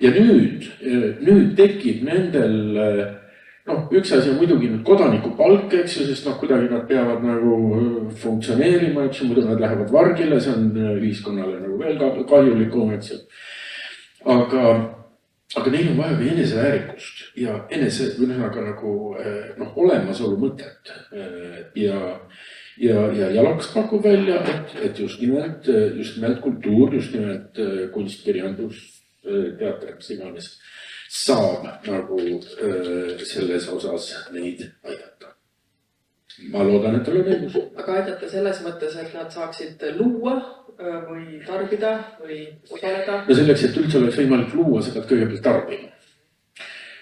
Ja nüüd tekib nendel, noh, üks asi on muidugi nüüd kodanikupalk, eks ju, sest noh, kuidagi nad peavad nagu funktsioneerima, eks ju, muidu nad lähevad vargile, see on ühiskonnale nagu veel kahjulikum, eks ju. Aga neil on vaja ka eneseväärikust ja ühesõnaga nagu noh, olemasolu mõtet. Ja Laks pakub välja, et just nimelt kultuur, just nimelt kunst, kirjandus, teater, mis iganes saab nagu selles osas neid aidata. Ma loodan, et tal on õigus. Aga aidata selles mõttes, et nad saaksid luua või tarbida või osaleda? No selleks, et üldse oleks võimalik luua, sa pead kõigepealt tarbima.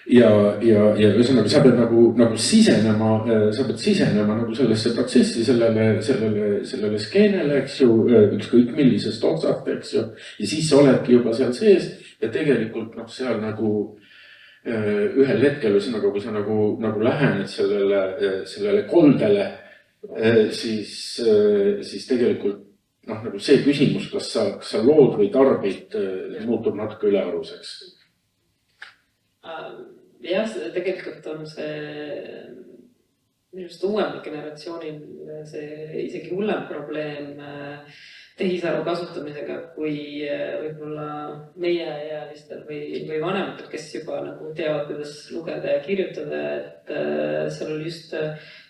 Ja ühesõnaga, sa pead nagu sisenema nagu sellesse protsessi, sellele skeenele, eks ju, ükskõik millisest otsast, eks ju. Ja siis sa oledki juba seal sees ja tegelikult noh, seal nagu ühel hetkel, ühesõnaga, kui sa nagu lähened sellele koldele, siis tegelikult noh, nagu see küsimus, kas sa lood või tarbid, muutub natuke ülearuseks. Jah, tegelikult on see minu arust uuemal generatsioonil see isegi hullem probleem tehisaru kasutamisega, kui võib-olla meieealistel või vanematel, kes juba nagu teavad, kuidas lugeda ja kirjutada, et seal oli just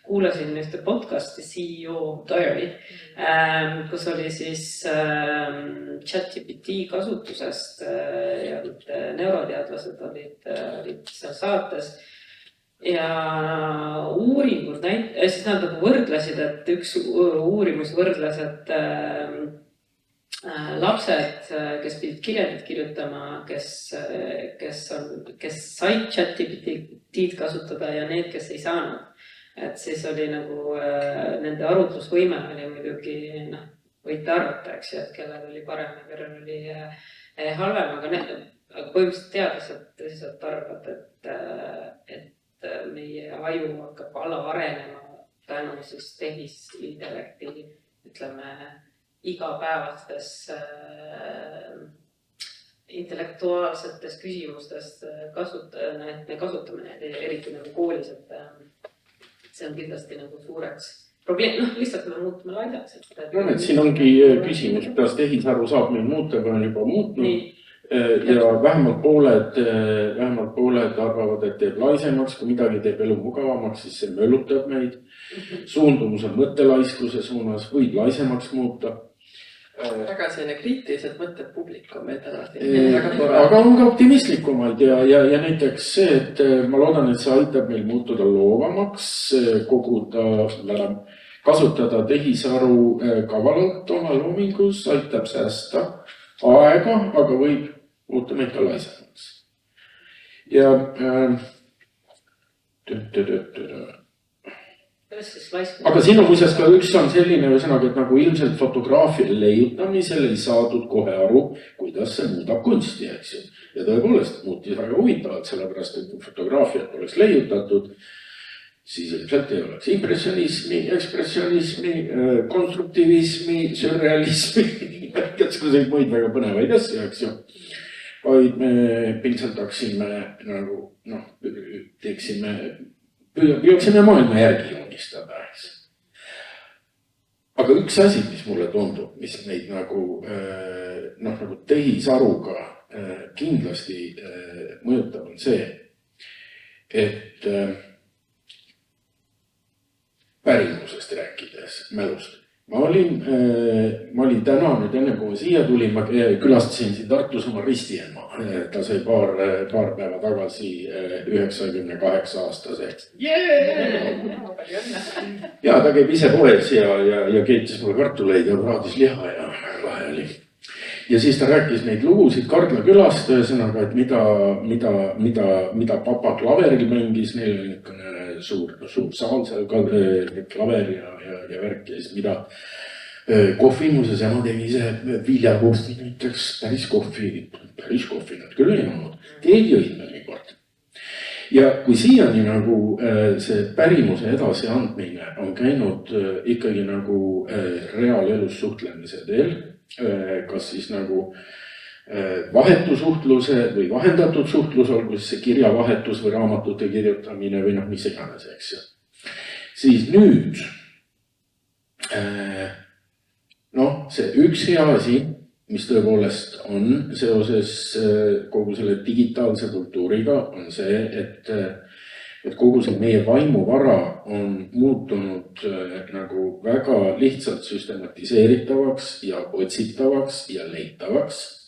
kuulasin ühte podcasti CEO Diary, kus oli siis ChatGPT kasutusest ja neuroteadlased olid seal saates. Ja uuringud siis nad võrdlesid, et üks uurimus võrdles, et lapsed, kes pidid kirjandit kirjutama, kes said ChatGPT-d kasutada ja need, kes ei saanud. Et siis oli nagu nende arutlusvõime oli muidugi, noh, võite arvata, eks ju, et kellel oli parem ja kellel oli halvem, aga põhimõtteliselt teadlased tõsiselt arvavad, et meie aju hakkab arenema tänu siis tehisintellekti, ütleme, igapäevastes intellektuaalsetes küsimustes me kasutame need eriti nagu koolis, et see on kindlasti nagu suureks probleem, noh, lihtsalt me muutume laidaks. No, et siin ongi küsimus, kuidas tehisaru saab meil muuta, kui on juba muutnud. Ja vähemalt pooled arvavad, et teeb laisemaks, kui midagi teeb elu mugavamaks, siis see möllutab meid. Suundumus on mõttelaiskuse suunas, võib laisemaks muuta. Väga selline kriitiliselt mõtted publik on meil tänasti. Aga on ka optimistlikumaid ja näiteks see, et ma loodan, et see aitab meil muutuda loovamaks, kasutada tehisaru kavalalt oma loomingus, aitab säästa aega, aga võib muuta meid ka laisemaks. Ja aga siin on muuseas ka üks on selline ühesõnaga, et nagu ilmselt fotograafia leiutamisel ei saadud kohe aru, kuidas see muudab kunsti, eks ju. Ja tõepoolest muutis väga huvitavalt, sellepärast, et fotograafiat oleks leiutatud, siis ilmselt ei oleks impressionismi, ekspressionismi, konstruktivismi, surrealismi, kõiksuguseid muid väga põnevaid asju, eks ju. Vaid me pintseldaksime nagu, noh, püüaksime maailma järgi joonistada. Aga üks asi, mis mulle tundub, mis meid nagu tehisaruga kindlasti mõjutab, on see, et pärimusest rääkides, mälust. Ma olin täna nüüd enne, kui ma siia tulin, ma külastasin siin Tartus oma ristiema. Ta sai paar päeva tagasi 98 aastaseks. Ja ta käib ise poes ja keetis mulle kartuleid ja praadis liha ja lahe oli. Ja siis ta rääkis neid lugusid Kardla külast, ühesõnaga, et mida papa klaveril mängis, neil oli niisugune suur saal seal, klaver ja värk ja siis mida kohvi muuseas ema tegi ise viljakohvi näiteks päris kohvi nad küll ei olnud, teed jõid mõnikord. ja kui siiani nagu see pärimuse edasiandmine on käinud ikkagi nagu reaalelus suhtlemise teel, kas siis nagu vahetusuhtluse või vahendatud suhtlus, olgu siis see kirjavahetus või raamatute kirjutamine või noh, mis iganes, eks ju. Siis nüüd, noh, see üks hea asi, mis tõepoolest on seoses kogu selle digitaalse kultuuriga, on see, et kogu see meie vaimuvara on muutunud nagu väga lihtsalt süstematiseeritavaks ja otsitavaks ja leitavaks.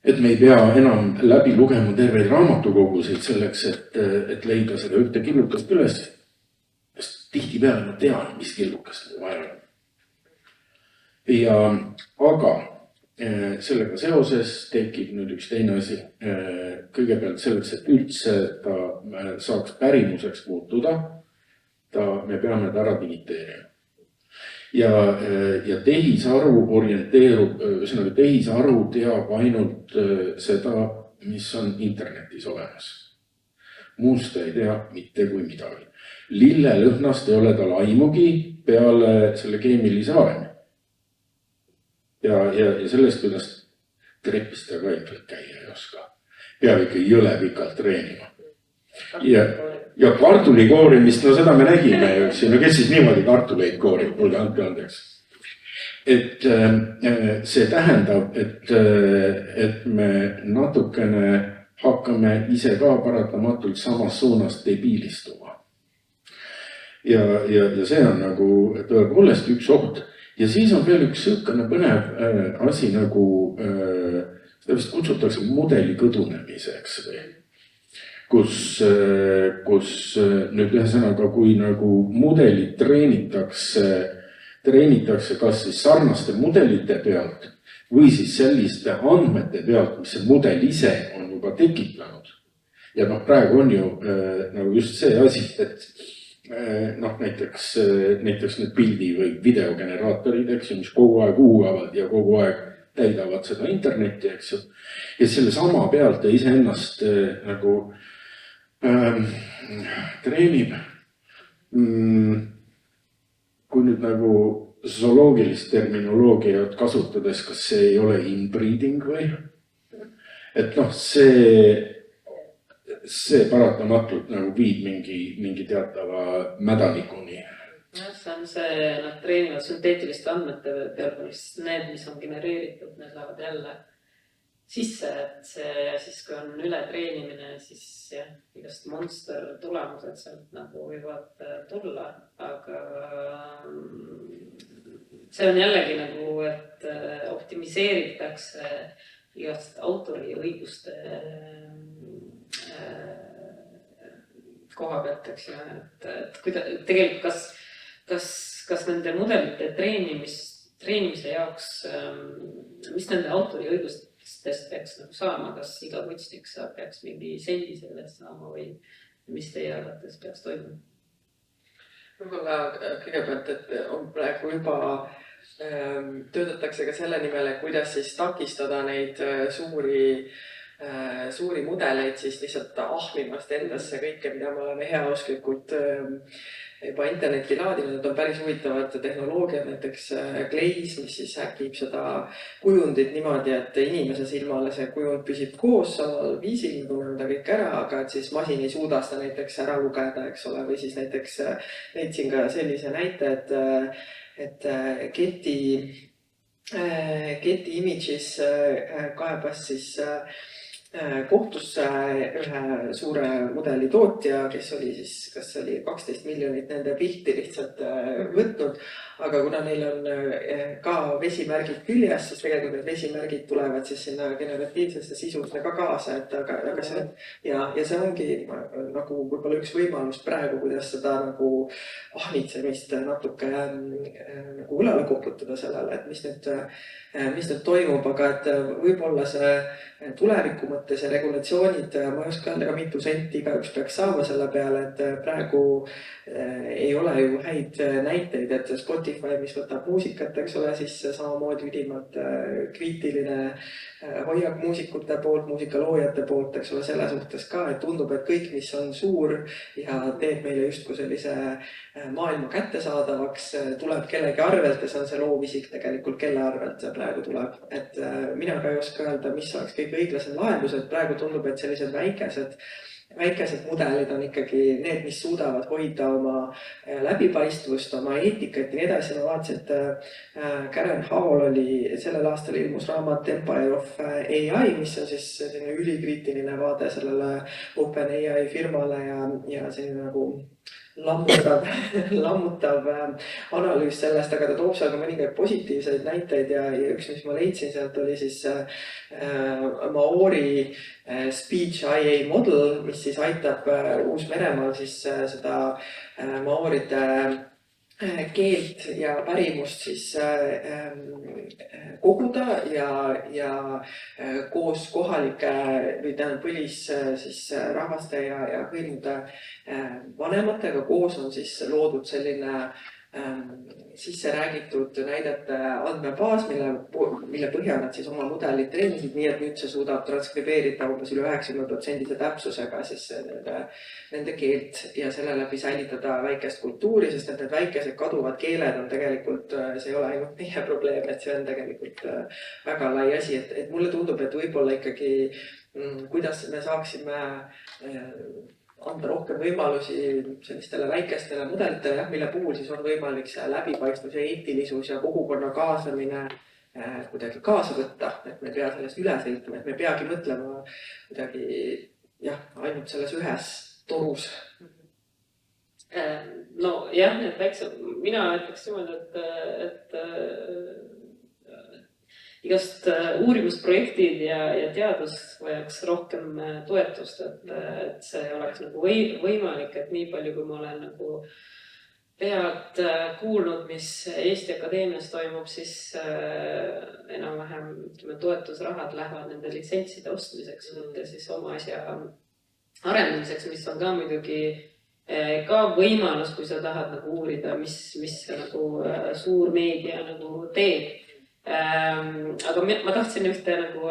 Et me ei pea enam läbi lugema terveid raamatukogusid selleks, et leida seda ühte killukast üles. Sest tihtipeale ma tean, mis killukast vaja on. Ja aga sellega seoses tekib nüüd üks teine asi. Kõigepealt selleks, et üldse ta saaks pärimuseks muutuda, me peame ta ära digiteerima. Ja tehisaru orienteerub, ühesõnaga tehisaru teab ainult seda, mis on internetis olemas. Muust ei tea mitte kui midagi. Lillelõhnast ei ole tal aimugi peale selle keemilise areni. Ja sellest, kuidas trepist ta ka ilmselt käia ei oska. Peab ikka jõle pikalt treenima. Ja kartulikoorimist, no seda me nägime ju, no kes siis niimoodi kartuleid koorib, mulle andke andeks. Et see tähendab, et me natukene hakkame ise ka paratamatult samas suunas debiilistuma. Ja see on nagu tõepoolest üks oht. Ja siis on veel üks sõkane põnev asi nagu, seda vist kutsutakse mudeli kõdunemiseks või. Kus nüüd ühesõnaga, kui nagu mudelid treenitakse kas siis sarnaste mudelite pealt või siis selliste andmete pealt, mis see mudel ise on juba tekitanud. Ja noh, praegu on ju nagu just see asi, et noh, näiteks need pildi või videogeneraatorid, eks ju, mis kogu aeg uuavad ja kogu aeg täidavad seda internetti, eks ju. Ja selle sama pealt ja iseennast nagu treenib. Kui nüüd nagu zooloogilist terminoloogiat kasutades, kas see ei ole inbreeding või? Et noh, see paratamatult nagu viib mingi teatava mädanikuni. See on see, nad treenivad sünteetiliste andmete peal, need, mis on genereeritud, need lähevad jälle sisse, et see siis, kui on ületreenimine, siis jah, igast monster tulemused sealt nagu võivad tulla, aga see on jällegi nagu, et optimiseeritakse igast autoriõiguste koha pealt, eks ju, et tegelikult kas nende mudelite treenimise jaoks, mis nende autoriõigustest peaks nagu saama, kas iga kunstnik peaks mingi sendi sellest saama või mis teie arvates peaks toimuma? Võib-olla kõigepealt, et on praegu juba töötatakse ka selle nimel, kuidas siis takistada neid suuri mudeleid siis lihtsalt ahmimast endasse kõike, mida me oleme heausklikult juba internetti laadinud, et on päris huvitavad tehnoloogiad, näiteks Glaze, mis siis häkib seda kujundit niimoodi, et inimese silmale see kujund püsib koos samal viisil, me tunneme ta kõik ära, aga et siis masin ei suuda seda näiteks ära lugeda, eks ole, või siis näiteks leidsin ka sellise näite, et Getty Images kaebas siis kohtusse ühe suure mudeli tootja, kes oli siis, kas oli 12 miljonit nende pilti lihtsalt võtnud, aga kuna neil on ka vesimärgid küljes, siis tegelikult need vesimärgid tulevad siis sinna generatiivsesse sisusse ka kaasa, et aga see ja see ongi nagu võib-olla üks võimalus praegu, kuidas seda nagu ahnitsemist natuke nagu õlale koputada sellele, et mis nüüd toimub, aga et võib-olla see tuleviku mõttes ja regulatsioonid, ma ei oska öelda ka mitu senti igaüks peaks saama selle peale, et praegu ei ole ju häid näiteid, et Spotify Spotify, mis võtab muusikat, eks ole, siis samamoodi ülimalt kriitiline hoiak muusikute poolt, muusikaloojate poolt, eks ole, selle suhtes ka, et tundub, et kõik, mis on suur ja teeb meile justkui sellise maailma kättesaadavaks, tuleb kellegi arvelt ja see on see loovisik tegelikult, kelle arvelt see praegu tuleb. Et mina ka ei oska öelda, mis oleks kõige õiglasem lahendus, et praegu tundub, et sellised väikesed mudelid on ikkagi need, mis suudavad hoida oma läbipaistvust, oma eetikat ja nii edasi. Ma vaatasin, et Karen Howell oli sellel aastal ilmus raamat Empire of AI, mis on siis selline ülikriitiline vaade sellele OpenAI firmale ja selline nagu lammutav analüüs sellest, aga ta toob seal ka mõningaid positiivseid näiteid ja üks, mis ma leidsin sealt, oli siis Maori speech IA model, mis siis aitab Uus-Meremaal siis seda maoride keelt ja pärimust siis koguda ja koos kohalike või põlis siis rahvaste ja hõimude vanematega koos on siis loodud selline sisse räägitud näidete andmebaas, mille põhjal nad siis oma mudelit treenisid, nii et nüüd see suudab transkribeerida umbes üle 90% täpsusega siis nende keelt ja selle läbi säilitada väikest kultuuri, sest et need väikesed kaduvad keeled on tegelikult, see ei ole ainult meie probleem, et see on tegelikult väga lai asi, et mulle tundub, et võib-olla ikkagi kuidas me saaksime anda rohkem võimalusi sellistele väikestele mudelitele, mille puhul siis on võimalik see läbipaistvus ja eetilisus ja kogukonna kaasamine kuidagi kaasa võtta, et me ei pea sellest üle sõitma, et me peagi mõtlema kuidagi ainult selles ühes torus. No jah, need väiksed, mina ütleks niimoodi, et igast uurimusprojektid ja teadus vajaks rohkem toetust, et see oleks nagu võimalik, et nii palju, kui ma olen nagu pealt kuulnud, mis Eesti Akadeemias toimub, siis enam-vähem toetusrahad lähevad nende litsentside ostmiseks, mitte siis oma asja arendamiseks, mis on ka muidugi ka võimalus, kui sa tahad nagu uurida, mis see nagu suur meedia nagu teeb. Aga ma tahtsin ühte nagu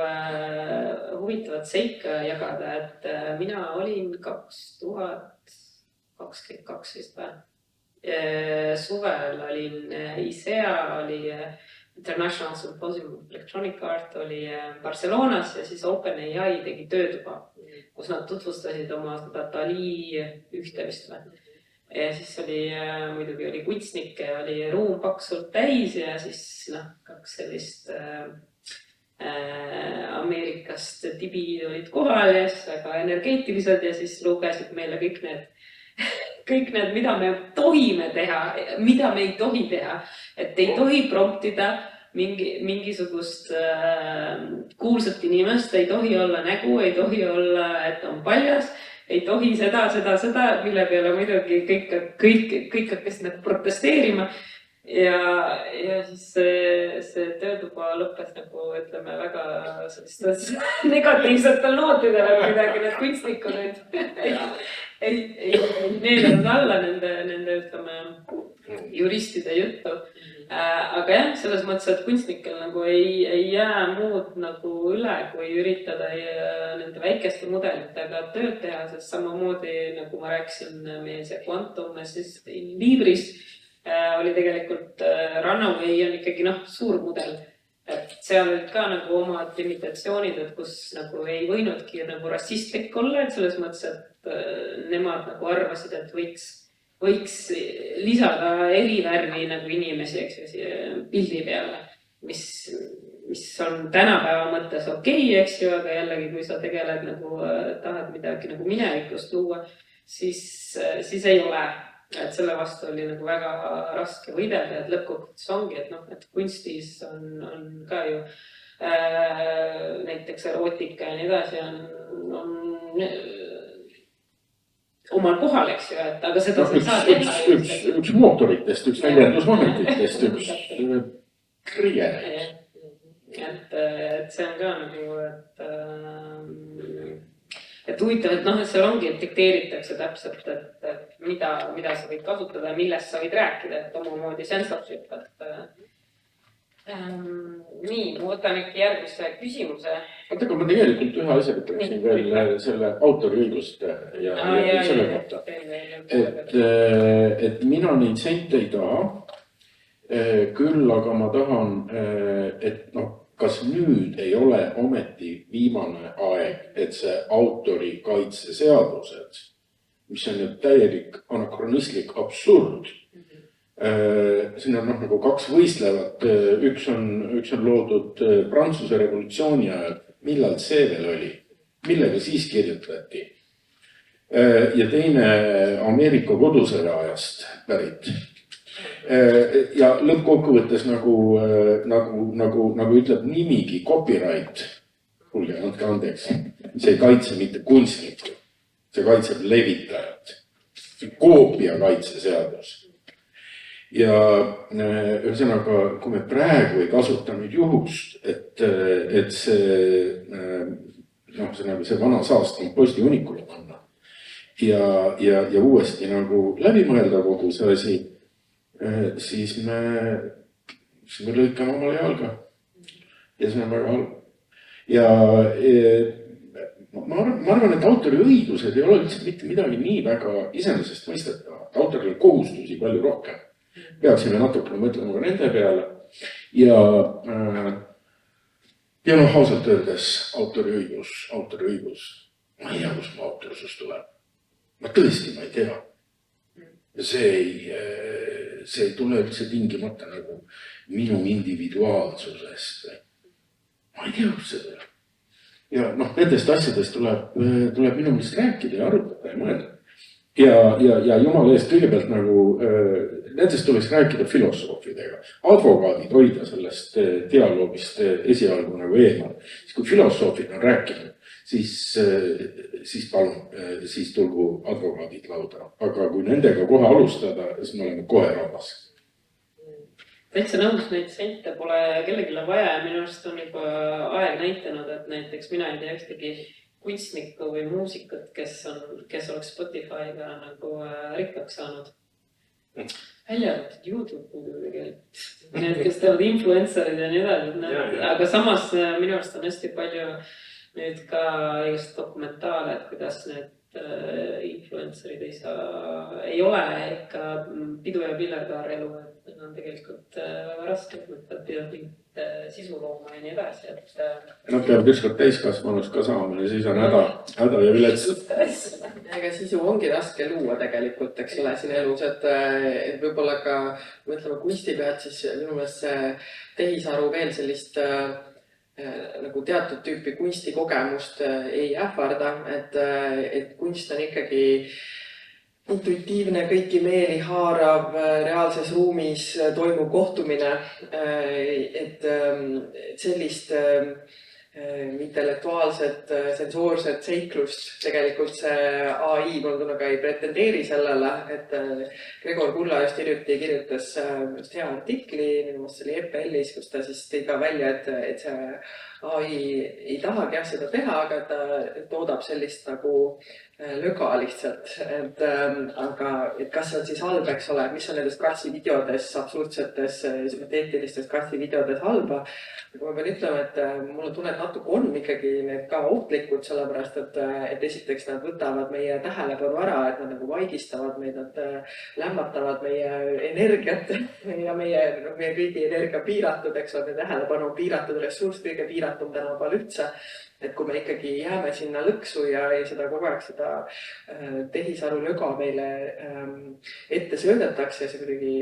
huvitavat seika jagada, et mina olin 2022 vist või. Suvel olin ISEA, oli International Symposium of Electronic Art, oli Barcelonas ja siis OpenAI tegi töötuba, kus nad tutvustasid oma seda DALI ühte vist või. Ja siis muidugi oli kunstnikke, oli ruum paksult täis ja siis kaks sellist Ameerikast tibid olid kohal ja siis väga energeetilised ja siis lugesid meile kõik need, mida me tohime teha, mida me ei tohi teha. Et ei tohi promptida mingisugust kuulsat inimest, ei tohi olla nägu, ei tohi olla, et on paljas, ei tohi seda, mille peale muidugi kõik hakkasid nagu protesteerima. Ja siis see töötuba lõppes nagu, ütleme, väga sellist negatiivsetel nootidel, midagi need kunstnikud ei needanud alla nende, ütleme, juristide juttu. Aga jah, selles mõttes, et kunstnikel nagu ei jää muud nagu üle, kui üritada nende väikeste mudelitega tööd teha, sest samamoodi, nagu ma rääkisin, meie see Quantum siis Libris oli tegelikult Runaway on ikkagi suur mudel. Et seal olid ka nagu omad limitatsioonid, et kus nagu ei võinudki nagu rassistlik olla, et selles mõttes, et nemad nagu arvasid, et võiks lisada erivärvi nagu inimesi, eks ju, pildi peale, mis on tänapäeva mõttes okei, eks ju, aga jällegi, kui sa tegeled nagu, tahad midagi nagu minevikust luua, siis ei ole. Et selle vastu oli nagu väga raske võidelda, et lõppkokkuvõttes ongi, et kunstis on ka ju näiteks erootika ja nii edasi on omal kohal, eks ju, et aga seda sa ei saa teha. Üks mootoritest, üks väljendusvahenditest, üks kriie. Et see on ka nagu, et huvitav, et noh, et seal ongi, et dikteeritakse täpselt, et mida sa võid kasutada ja millest sa võid rääkida, et omamoodi censorship, nii, ma võtan ikka järgmise küsimuse. Oota, aga ma tegelikult ühe asja ütleksin veel selle autoriõiguste ja selle kohta. Et mina neid sente ei taha, küll aga ma tahan, et noh, kas nüüd ei ole ometi viimane aeg, et see autorikaitseseadused, mis on ju täielik anakronistlik absurd, siin on nagu kaks võistlevat, üks on loodud Prantsuse revolutsiooni ajal, millal see veel oli, millega siis kirjutati. Ja teine Ameerika kodusõja ajast pärit. Ja lõppkokkuvõttes nagu ütleb nimigi copyright, kuulge, andke andeks, see ei kaitse mitte kunstnikku, see kaitseb levitajat, see koopia kaitseseadus. Ja ühesõnaga, kui me praegu ei kasuta nüüd juhust, et see vana saast on posti unikule panna ja uuesti nagu läbi mõelda kogu see asi, siis me lõikame omale jalga ja see on väga halb. Ja ma arvan, et autoriõigused ei ole lihtsalt mitte midagi nii väga iseenesest mõistetavat. Autoril kohustusi palju rohkem. Peaksime natukene mõtlema ka nende peale ja noh, ausalt öeldes autoriõigus, ma ei tea, kus mu autorsus tuleb. Ma tõesti, ma ei tea. Ja see ei tule üldse tingimata nagu minu individuaalsusest. Ma ei tea, kus see tuleb. Ja noh, nendest asjadest tuleb minu meelest rääkida ja arutada ja mõelda. Ja jumala eest kõigepealt nagu nendest tuleks rääkida filosoofidega. Advokaadid hoida sellest dialoogist esialgu nagu eemal. Siis kui filosoofid on rääkinud, siis palun, siis tulgu advokaadid lauda. Aga kui nendega kohe alustada, siis me oleme kohe rahvas. Täitsa nõus, neid sente pole kellegile vaja ja minu arust on juba aeg näitanud, et näiteks mina ei tea ükstegi kunstnikku või muusikut, kes oleks Spotify'ga nagu rikkaks saanud. Välja arvatud YouTube tegelikult. Need, kes teevad influencerid ja nii edasi. Aga samas minu arust on hästi palju nüüd ka igast dokumentaale, et kuidas need influencerid ei ole ikka pidu ja pillerkaar elu, et on tegelikult väga raske, et nad peavad mingit sisu looma ja nii edasi. Nad peavad ükskord täiskasvanus ka saama ja siis on häda ja vilets. Ega sisu ongi raske luua tegelikult, eks ole, siin elus, et võib-olla ka mõtlema kunsti pealt, siis minu meelest see tehisaru veel sellist nagu teatud tüüpi kunstikogemust ei ähvarda, et kunst on ikkagi intuitiivne, kõiki meeli haarav, reaalses ruumis toimub kohtumine, et sellist intellektuaalset, sensoorset seiklust tegelikult see AI mulle ka ei pretendeeri sellele, et Gregor Kulla just hiljuti kirjutas hea artikli, minu meelest oli EPL-is, kus ta siis tõi ka välja, et see AI ei tahagi seda teha, aga ta toodab sellist nagu löga lihtsalt, aga kas see on siis halb, eks ole, mis on nendes kassivideodes, absurdsetes, sünteetilistes kassivideodes halba. Aga ma pean ütlema, et mulle tunne, et natuke on ikkagi need ka ohtlikud, sellepärast, et esiteks nad võtavad meie tähelepanu ära, et nad nagu vaigistavad meid, nad lämmatavad meie energiat ja meie kõigi energia piiratud, eks ole, tähelepanu piiratud ressurss, kõige piiratum tänapäeval üldse. Et kui me ikkagi jääme sinna lõksu ja seda kogu aeg seda tehisaru löga meile ette söödetakse ja see kuidagi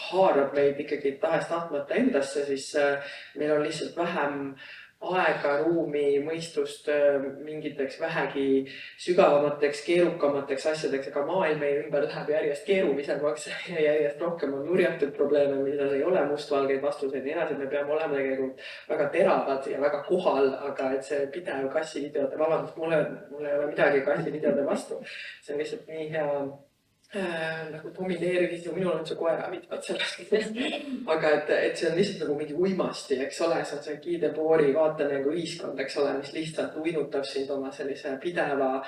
haarab meid ikkagi tahest tahtmata endasse, siis meil on lihtsalt vähem aega, ruumi, mõistust mingiteks vähegi sügavamateks, keerukamateks asjadeks, aga maailm meie ümber läheb järjest keerulisemaks ja järjest rohkem on nurjatud probleeme, millel ei ole mustvalgeid vastuseid ja nii edasi. Me peame olema tegelikult väga teravad ja väga kohal, aga et see pidev kassivideode, vabandust, mul ei ole midagi kassivideode vastu. See on lihtsalt nii hea nagu domineeriv, minul on see koeravid, vaat selles mõttes. Aga et see on lihtsalt nagu mingi uimasti, eks ole, see on see Guy Debord'i vaata nagu ühiskond, eks ole, mis lihtsalt uinutab sind oma sellise pideva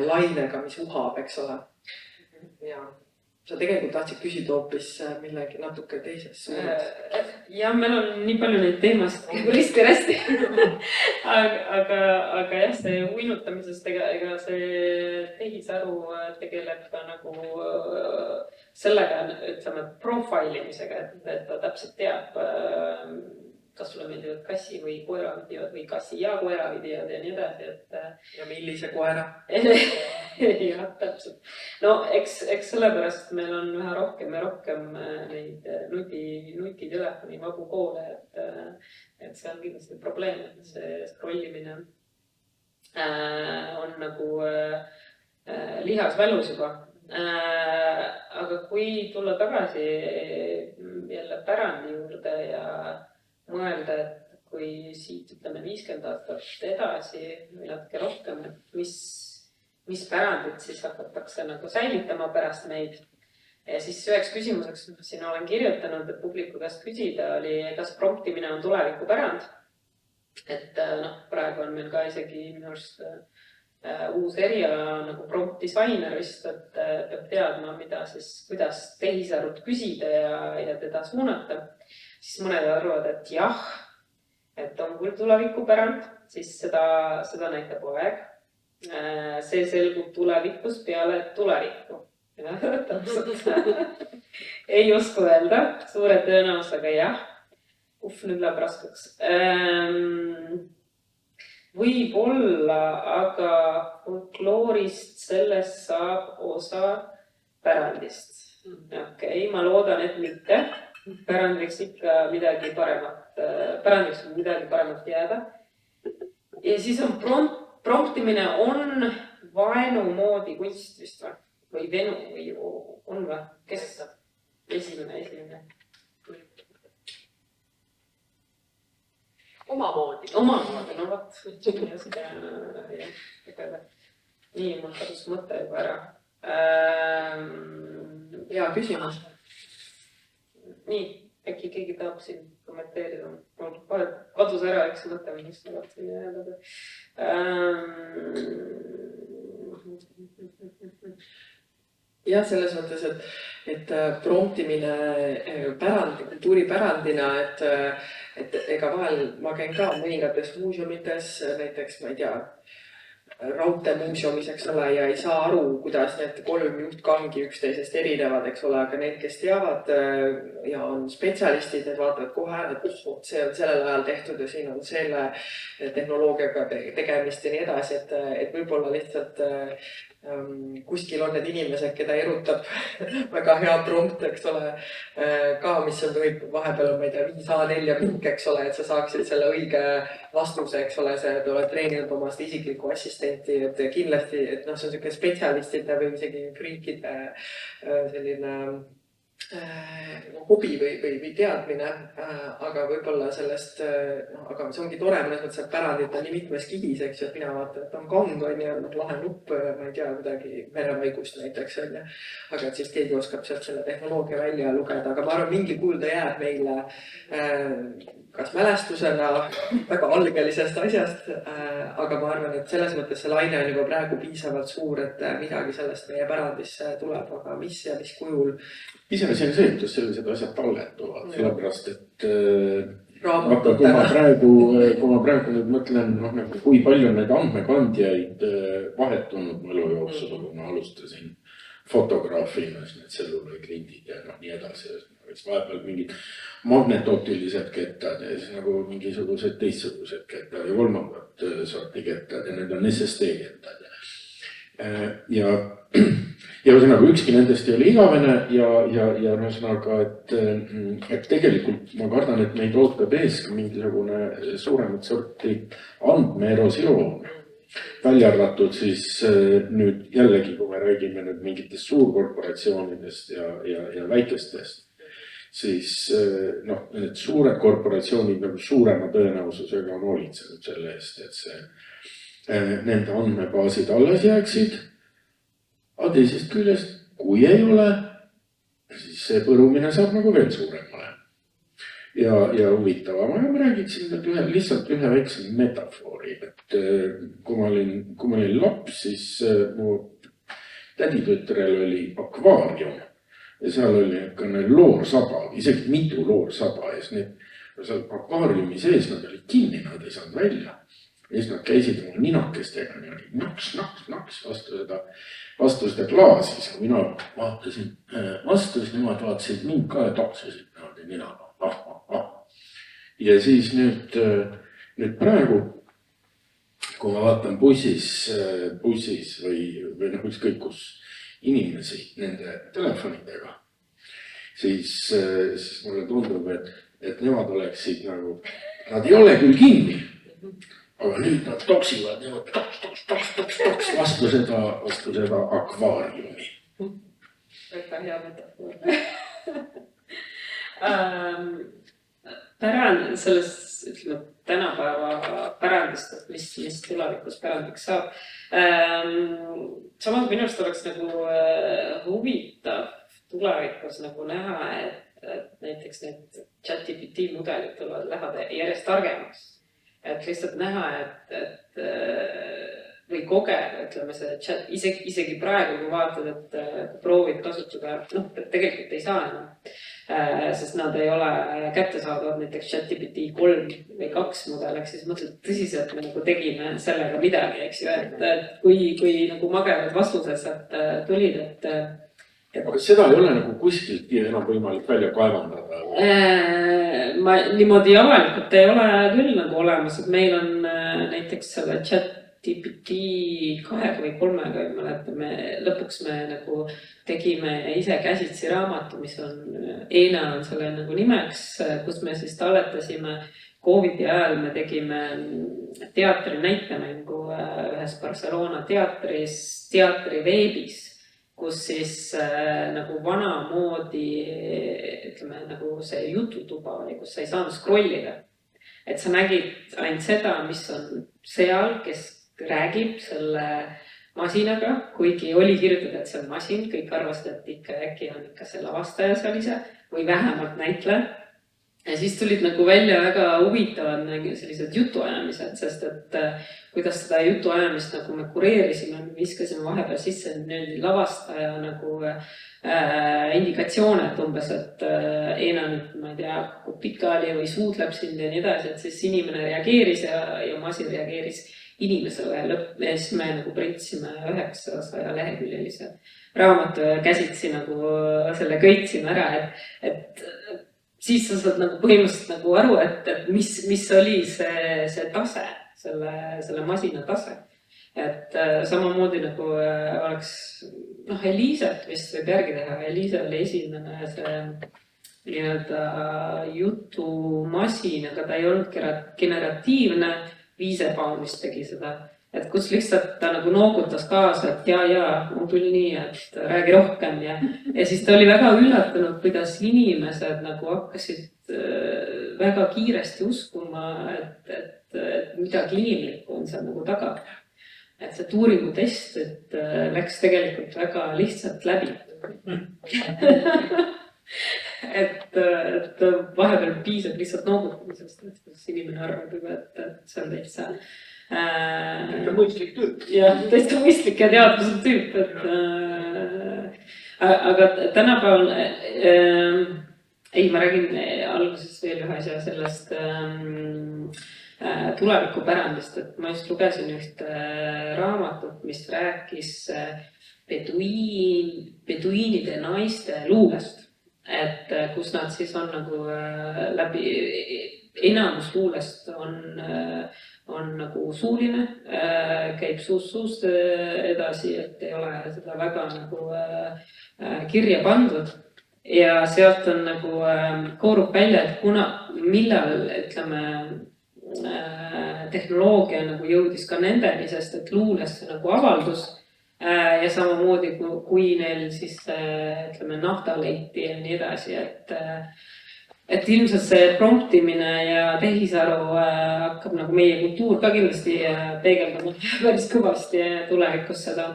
lainega, mis uhab, eks ole. Ja sa tegelikult tahtsid küsida hoopis millegi natuke teises suunas. Ja meil on nii palju neid teemasid risti-resti. aga jah, see uinutamisest ega see tehisaru tegeleb ka nagu sellega, ütleme, profiilimisega, et ta täpselt teab, kas sulle meeldivad kassi või koeravideod või kassi ja koeravideod ja nii edasi, Ja millise koera? Jah, täpselt. No eks sellepärast meil on üha rohkem ja rohkem neid nutitelefoni vabu koole, et see on kindlasti probleem, et see scrollimine on nagu lihas välus juba. Aga kui tulla tagasi jälle pärandi juurde ja mõelda, et kui siit ütleme 50 aastat edasi või natuke rohkem, et mis pärandit siis hakatakse nagu säilitama pärast meid. Ja siis üheks küsimuseks, mis siin olen kirjutanud, et publiku käest küsida oli, kas promptimine on tulevikupärand. Et praegu on meil ka isegi minu arust uus eriala nagu prompt disainer vist, et peab teadma, kuidas tehisarut küsida ja teda suunata. Siis mõned arvavad, et jah, et on küll tulevikupärand, siis seda näitab aeg. See selgub tulevikus peale tulevikku. Ei osku öelda, suure tõenäosusega jah. Nüüd läheb raskeks. Võib-olla, aga folkloorist sellest saab osa pärandist. Okei, ma loodan, et mitte. Pärandiks ikka midagi paremat jääda. Ja siis on promptimine on vaenu moodi kunst vist või venu või on või? Kes saab? Esimene. Omamoodi, no vaat. Nii, mul kadus mõte juba ära. Hea küsimus. Nii, äkki keegi tahab siin kommenteerida. Mul kadus ära, eks mõte, mis ma tahtsin jääda. Jah, selles mõttes, et promptimine kultuuripärandina, et ega vahel ma käin ka mõningates muuseumites, näiteks, ma ei tea, raudteemuuseumis, eks ole, ja ei saa aru, kuidas need 3 juhtkangi üksteisest erinevad, eks ole, aga need, kes teavad ja on spetsialistid, need vaatavad kohe, et see on sellel ajal tehtud ja siin on selle tehnoloogiaga tegemist ja nii edasi, et võib-olla lihtsalt kuskil on need inimesed, keda erutab väga hea prompt, eks ole, ka, mis on vahepeal on, ma ei tea, 5 A4 pikk, eks ole, et sa saaksid selle õige vastuse, eks ole, sa oled treeninud omast isiklikku assistenti, et kindlasti, et see on selline spetsialistide või isegi friikide selline hobi või teadmine, aga võib-olla sellest, aga see ongi tore, mõnes mõttes, et pärandit on nii mitmes kihis, eks ju, et mina vaatan, et on kong, on ju, lahe nupp, ma ei tea, kuidagi merevaigust näiteks, on ju, aga et siis keegi oskab sealt selle tehnoloogia välja lugeda, aga ma arvan, mingi kujul ta jääb meile kas mälestusena väga algelisest asjast, aga ma arvan, et selles mõttes see laine on juba praegu piisavalt suur, et midagi sellest meie pärandisse tuleb, aga mis ja mis kujul. Iseasi on see, et just sellised asjad talletuvad, sellepärast, et kui ma praegu nüüd mõtlen, kui palju neid andmekandjaid vahetunud mu elu jooksul, kui ma alustasin fotograafina, need tselluloidklindid ja nii edasi. Vahepeal mingid magnetoptilised kettad ja siis nagu mingisugused teistsugused kettad ja kolmandat sorti kettad ja need on SSD kettad. Ja ühesõnaga ükski nendest ei ole igavene ja ühesõnaga, et tegelikult ma kardan, et meid ootab ees mingisugune suuremat sorti andmeerosioon. Välja arvatud siis nüüd jällegi, kui me räägime nüüd mingitest suurkorporatsioonidest ja väikestest, siis need suured korporatsioonid nagu suurema tõenäosusega on hoolitsenud selle eest, et nende andmebaasid alles jääksid. Aga teisest küljest kui ei ole, siis see põrumine saab nagu veel suuremale ja huvitavam. Ma räägiksin nüüd lihtsalt ühe väikse metafoori, et kui ma olin laps, siis mu täditütrel oli akvaarium ja seal oli niisugune loorsaba, isegi mitu loorsaba ja siis seal akvaariumi sees nad olid kinni, nad ei saanud välja. Ja siis nad käisid oma ninakestega niimoodi naks vastu seda klaasi, siis kui mina vaatasin vastu, siis nemad vaatasid mind ka ja taksusid niimoodi ninaga. Ja siis nüüd praegu, kui ma vaatan bussis või ükskõik kus inimesi nende telefonidega, siis mulle tundub, et nemad oleksid nagu, nad ei ole küll kinni, aga nüüd nad toksivad toks vastu seda akvaariumi. Väga hea metafoor. Pärand selles, ütleme, tänapäeva pärandist, et mis tulevikus pärandiks saab. Samas minust oleks nagu huvitav tulevikus nagu näha, et näiteks need ChatGPT mudelid lähevad järjest targemaks. Et lihtsalt näha, et või kogeda, ütleme see chat, isegi praegu, kui vaatad, et proovid kasutada, tegelikult ei saa enam. Sest nad ei ole kättesaadavad näiteks ChatGPT 3 või 2 mudel, siis mõtled tõsiselt me nagu tegime sellega midagi, eks ju, et kui nagu magedad vastused sealt tulid, Aga seda ei ole nagu kuskilt enam võimalik välja kaevandada? Ma niimoodi avalikult ei ole küll nagu olemas, et meil on näiteks selle ChatGPT 2 või 3, kui mäletame, lõpuks me nagu tegime ise käsitsi raamatu, mis on Eena on selle nagu nimeks, kus me siis talletasime Covidi ajal, me tegime teatri näitemängu ühes Barcelona teatri veebis, kus siis nagu vanamoodi, ütleme, nagu see jututuba oli, kus sa ei saanud scrollida. Et sa nägid ainult seda, mis on seal, kes räägib selle masinaga, kuigi oli kirjutatud, et see on masin, kõik arvasid, et ikka äkki on ikka selle vastaja seal ise või vähemalt näitleja. Ja siis tulid nagu välja väga huvitavad sellised jutuajamised, sest et kuidas seda jutuajamist nagu me kureerisime, me viskasime vahepeal sisse lavastaja nagu indikatsioone, et umbes, et Eena nüüd, ma ei tea, pikali või suudleb sind ja nii edasi, et siis inimene reageeris ja masin reageeris inimesele ja siis me nagu printsime 900 leheküljelise raamatu ja käsitsi nagu selle köitsime ära, et siis sa saad nagu põhimõtteliselt nagu aru, et mis oli see tase, selle masina tase. Et samamoodi nagu oleks, Eliisat vist võib järgi teha. Eliisa oli esimene see nii-öelda jutumasin, aga ta ei olnud generatiivne, Viisepaun vist tegi seda. Et kus lihtsalt ta nagu noogutas kaasa, et jaa, on küll nii, et räägi rohkem ja siis ta oli väga üllatunud, kuidas inimesed nagu hakkasid väga kiiresti uskuma, et midagi inimlikku on seal nagu taga. Et see Turingu test, et läks tegelikult väga lihtsalt läbi. et vahepeal piisab lihtsalt noogutamisest, et inimene arvab juba, et see on täitsa Täitsa mõistlik tüüp. Jah, täitsa mõistlik ja teadmised tüüp, aga tänapäeval ma räägin alguses veel ühe asja sellest tulevikupärandist, et ma just lugesin ühte raamatut, mis rääkis beduiinide naiste luulest, et kus nad siis on nagu enamus luulest on nagu suuline, käib suust edasi, et ei ole seda väga nagu kirja pandud. Ja sealt on nagu koorub välja, et millal, ütleme, tehnoloogia nagu jõudis ka nendeni, sest et luulesse nagu avaldus ja samamoodi kui neil siis, ütleme, naftaleiti ja nii edasi, et ilmselt see promptimine ja tehisaru hakkab nagu meie kultuur ka kindlasti peegeldama päris kõvasti tulevikus seda.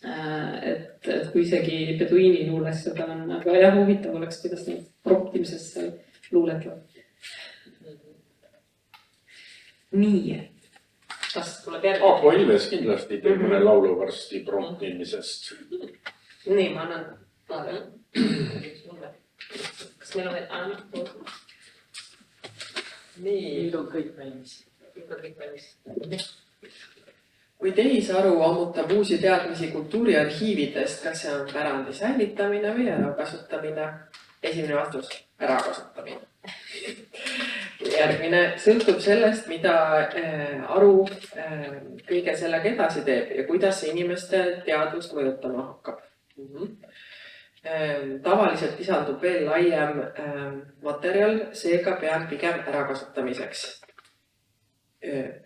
et kui isegi peduiini luules seda on, aga jah, huvitav oleks, kuidas neid promptimises luulet loeb. Nii, kas tuleb järgi? Aako Ilves kindlasti teeb mõne laulu varsti promptimisest. Nii, ma annan. Kas meil on veel? nii, Nüüd on kõik valmis. kui tehisaru ammutab uusi teadmisi kultuuriarhiividest, kas see on pärandi säilitamine või ärakasutamine? Esimene vastus, ärakasutamine. Järgmine sõltub sellest, mida aru kõige sellega edasi teeb ja kuidas see inimeste teadvust mõjutama hakkab. Tavaliselt lisandub veel laiem materjal, seega pean pigem ärakasutamiseks,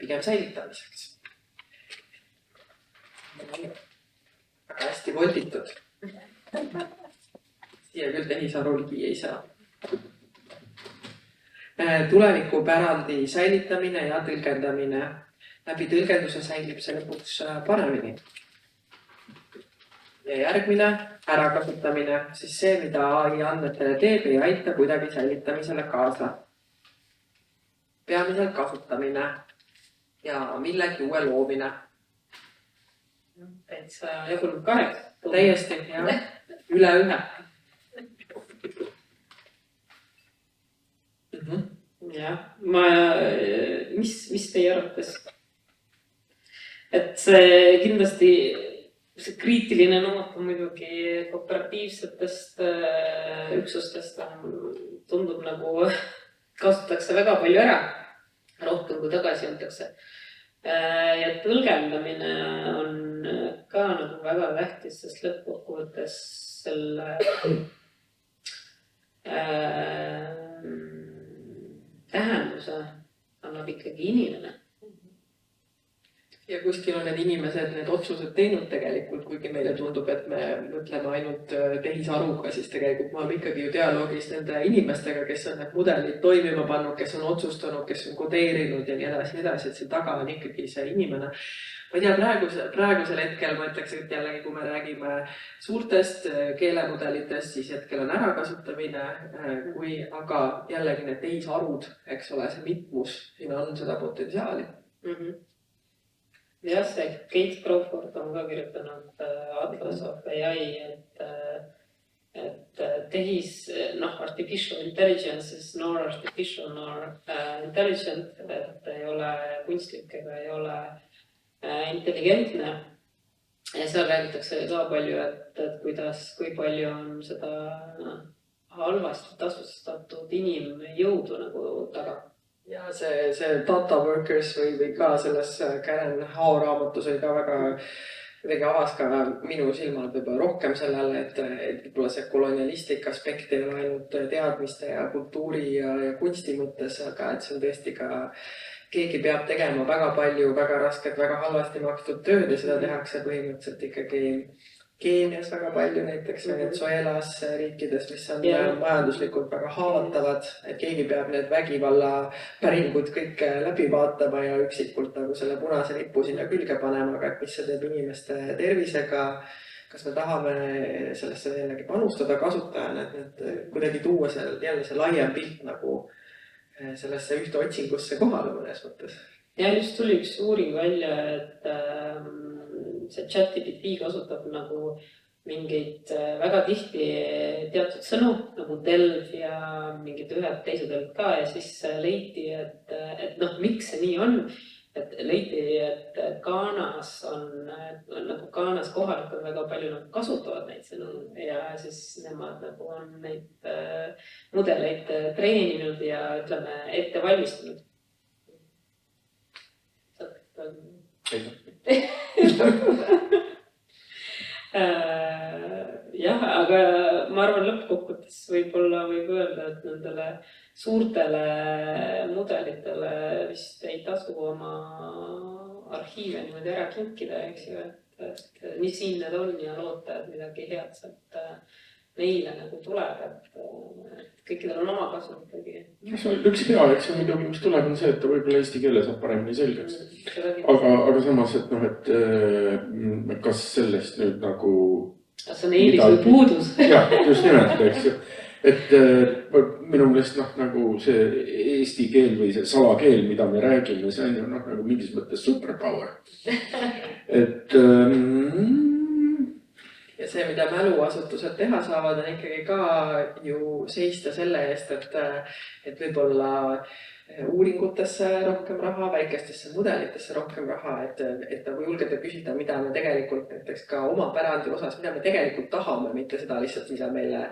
pigem säilitamiseks. Väga hästi volditud. Siia küll tehisaru ligi ei saa. Tulevikupärandi säilitamine ja tõlgendamine. Läbi tõlgenduse säilib see lõpuks paremini. Ja järgmine, ärakasutamine, siis see, mida AI andmetele teeb, ei aita kuidagi säilitamisele kaasa. Peamiselt kasutamine ja millegi uue loomine. Täitsa jagunub 8. Täiesti, jah. Üle 1. Jah, mis teie arvates? Et see kindlasti see kriitiline noot on muidugi kooperatiivsetest üksustest tundub nagu kasutatakse väga palju ära, rohkem kui tagasi antakse. Ja tõlgendamine on ka nagu väga tähtis, sest lõppkokkuvõttes selle tähenduse annab ikkagi inimene. Ja kuskil on need inimesed need otsused teinud tegelikult, kuigi meile tundub, et me mõtleme ainult tehisaruga, siis tegelikult me oleme ikkagi ju dialoogis nende inimestega, kes on need mudelid toimima pannud, kes on otsustanud, kes on kodeerinud ja nii edasi, et see taga on ikkagi see inimene. Ma ei tea, praegusel hetkel ma ütleks, et jällegi, kui me räägime suurtest keelemudelitest, siis hetkel on ärakasutamine, aga jällegi need tehisarud, eks ole, see mitmus, siin on seda potentsiaali. Jah, see Kate Crawford on ka kirjutanud Atlas of AI, et artificial intelligence is nor artificial nor intelligent, et ei ole kunstlik ega ei ole intelligentne. Ja seal räägitakse ka palju, et kui palju on seda halvasti tasustatud inimjõudu nagu taga. Ja see data workers või ka selles Karen Hao raamatus oli ka väga avas ka minu silmad võib-olla rohkem sellele, et võib-olla see kolonialistlik aspekt ei ole ainult teadmiste ja kultuuri ja kunsti mõttes, aga et see on tõesti ka keegi peab tegema väga palju, väga rasket, väga halvasti makstud tööd ja seda tehakse põhimõtteliselt ikkagi Keenias väga palju, näiteks Venezuelas riikides, mis on majanduslikult väga haavatavad, et keegi peab need vägivalla päringud kõik läbi vaatama ja üksikult nagu selle punase lipu sinna külge panema, aga et mis see teeb inimeste tervisega, kas me tahame sellesse jällegi panustada kasutajana, et kuidagi tuua jälle see laiem pilt nagu sellesse ühte otsingusse kohale mõnes mõttes. Ja just tuli üks uuring välja, et see ChatGPT kasutab nagu mingeid väga tihti teatud sõnu nagu delv ja mingid ühed teised olid ka ja siis leiti, et miks see nii on. Et leiti, et Ghanas nagu Ghanas kohalikud väga palju nagu kasutavad neid sõnu ja siis nemad nagu on neid mudeleid treeninud ja ütleme ette valmistunud. Jah, aga ma arvan lõppkokkuvõttes võib-olla võib öelda, et nendele suurtele mudelitele vist ei tasu oma arhiive niimoodi ära kinkida, eks ju, et nii siin need on ja loota, et midagi head sealt neile nagu tuleb, et kõikidel on oma kasu ikkagi. Üks hea, eks ju muidugi, mis tuleb, on see, et ta võib-olla eesti keele saab paremini selgeks. Aga samas, et noh, et kas sellest nüüd nagu... Kas on eelis või puudus? Jah, just nimelt, eks ju. Et minu meelest nagu see eesti keel või see salakeel, mida me räägime, see on ju nagu mingis mõttes superpower. Et... Ja see, mida mäluasutused teha saavad, on ikkagi ka ju seista selle eest, et võib-olla uuringutesse rohkem raha, väikestesse mudelitesse rohkem raha, et nagu julgete küsida, mida me tegelikult näiteks ka oma pärandi osas, mida me tegelikult tahame, mitte seda lihtsalt, mida meile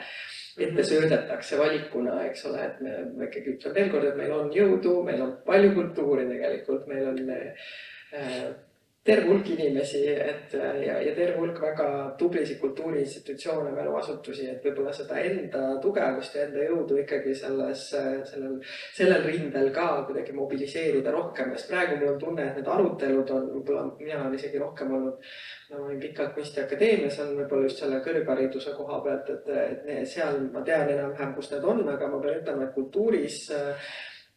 ette söödetakse valikuna, eks ole, et me ikkagi ütlen veel kord, et meil on jõudu, meil on palju kultuuri tegelikult, meil on terve hulk inimesi ja terve hulk väga tublisid kultuuriinstitutsioone, mäluasutusi, et võib-olla seda enda tugevust ja enda jõudu ikkagi sellel rindel ka kuidagi mobiliseerida rohkem, sest praegu mul on tunne, et need arutelud on, võib-olla mina olen isegi rohkem olnud, ma olin pikalt kunstiakadeemias, on võib-olla just selle kõrghariduse koha pealt, et seal ma tean enam-vähem, kus need on, aga ma pean ütlema, et kultuuris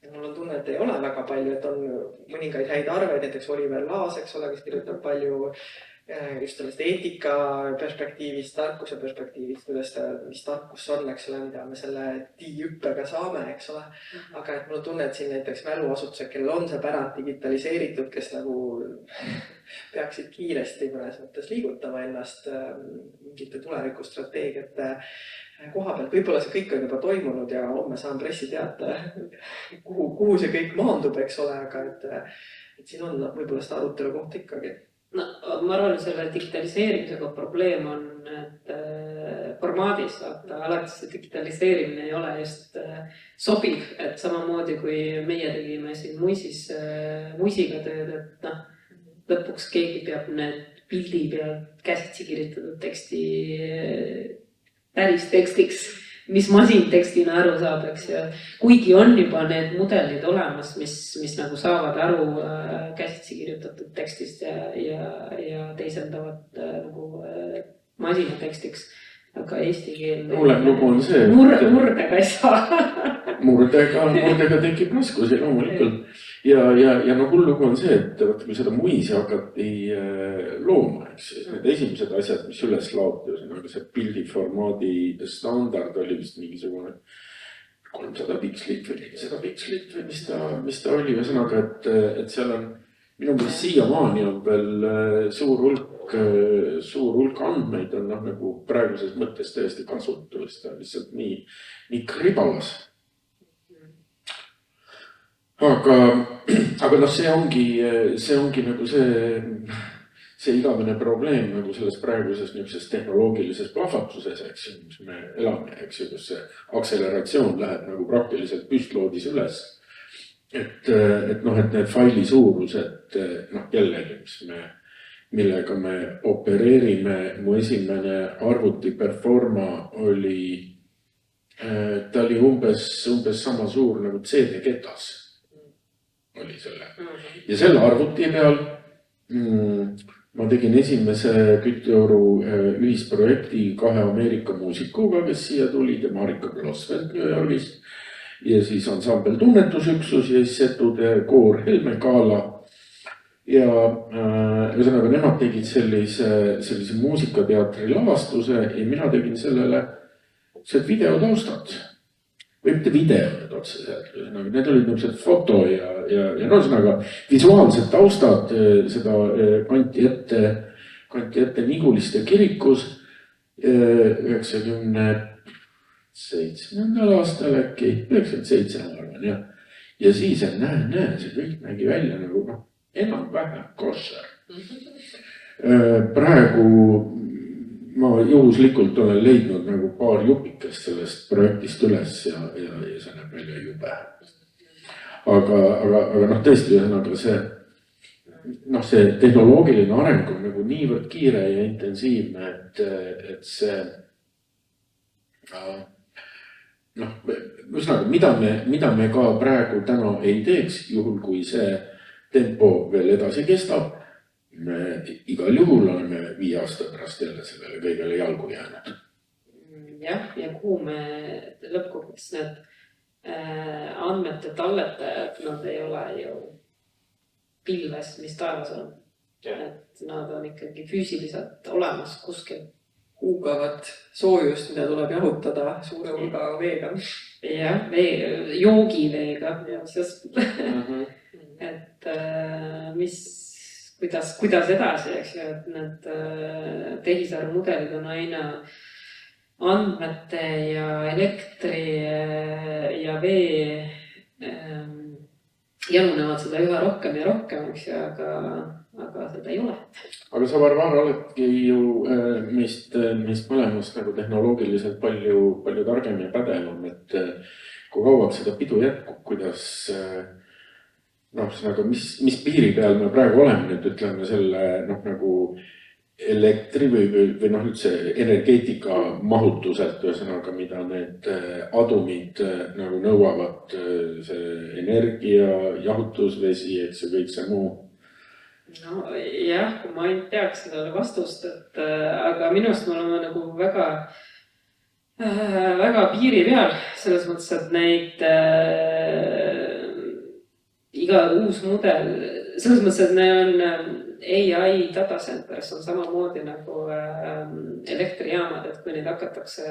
mul on tunne, et ei ole väga palju, et on mõningaid häid arveid, näiteks Oliver Laas, eks ole, kes kirjutab palju just sellest eetika perspektiivist, tarkuse perspektiivist, mis tarkus on, eks ole, mida me selle diihüppega saame, eks ole. Aga et mul on tunne, et siin näiteks mäluasutused, kellel on see pärand digitaliseeritud, kes nagu peaksid kiiresti mõnes mõttes liigutama ennast mingite tulevikustrateegiate koha pealt. Võib-olla see kõik on juba toimunud ja homme saan pressiteate, kuhu see kõik maandub, eks ole, aga et siin on võib-olla seda arutelu koht ikkagi. No, ma arvan, selle digitaliseerimisega probleem on, et formaadis, alati see digitaliseerimine ei ole just sobiv, et samamoodi kui meie tegime siin muisiga tööd, et lõpuks keegi peab need pildi pealt käsitsi kirjutatud teksti päris tekstiks, mis masintekstina aru saab, eks ju. Kuigi on juba need mudelid olemas, mis nagu saavad aru käsitsi kirjutatud tekstist ja teisendavad nagu masinatekstiks, aga eesti keel... Lugu on see... Murdega ei saa. Murdega tekib raskusi loomulikult. Ja hullugu on see, et kui seda muisi hakati looma, siis need esimesed asjad, mis üles laoti, aga see pildiformaadi standard oli vist mingisugune 300 pikslit või 400 pikslit või mis ta oli. Ühesõnaga, et seal on, minu meelest siiamaani on veel suur hulk andmeid on nagu praeguses mõttes täiesti kasutust, ta on lihtsalt nii kribalas. Aga see ongi nagu see igavene probleem nagu selles praeguses niisuguses tehnoloogilises plahvatuses, eks ju, mis me elame, eks ju, kus see akseleratsioon läheb nagu praktiliselt püstloodis üles. Et need faili suurused, jällegi, millega me opereerime, mu esimene arvuti Performa ta oli umbes sama suur nagu CD-ketas. Oli selle. Ja selle arvuti peal ma tegin esimese Kütioru ühisprojekti 2 Ameerika muusikuga, kes siia tulid ja Marika Blossveld New Yorgist. Ja siis ansambel Tunnetusüksus ja siis Setude koor Helme Kaala. Ja ühesõnaga nemad tegid sellise muusikateatri lavastuse ja mina tegin sellele videotaustad. Või mitte videod otseselt, need olid niisugused foto ja ühesõnaga visuaalsed taustad, seda kanti ette Niguliste kirikus 97. aastal äkki, 97 arvan, jah. Ja siis, näe, see kõik nägi välja nagu enam-vähem kosser. Praegu ma juhuslikult olen leidnud nagu paar jupikest sellest projektist üles ja see näeb välja jube. Aga tõesti, ühesõnaga see tehnoloogiline areng on nagu niivõrd kiire ja intensiivne, et see ühesõnaga, mida me ka praegu täna ei teeks, juhul kui see tempo veel edasi kestab, me igal juhul oleme 5 aasta pärast jälle sellele kõigele jalgu jäänud. jah, ja kuhu me lõppkokkuvõttes need andmete talletajad, nad ei ole ju pilves, mis taevas on. Et nad on ikkagi füüsiliselt olemas kuskil. Huugavad soojust, mida tuleb jahutada suure hulga veega. Jah, joogiveega. Et kuidas edasi, eks ju, et need tehisarumudelid on aina andmete ja elektri ja vee jalunevad seda üha rohkem ja rohkem, eks ju, aga seda ei ole. Aga sa, Varvara, oledki ju meist mõlemast nagu tehnoloogiliselt palju targem ja pädevam, et kui kauaks seda pidu jätkub, kuidas mis piiri peal me praegu oleme nüüd, ütleme selle nagu elektri või üldse energeetika mahutuselt, ühesõnaga, mida need adumid nagu nõuavad, see energia, jahutusvesi, eks ja kõik see muu. No jah, kui ma ainult teaks sellele vastust, aga minust me oleme nagu väga piiri peal, selles mõttes, et neid iga uus mudel, selles mõttes, et neil on AI data centers on samamoodi nagu elektrijaamad, et kui neid hakatakse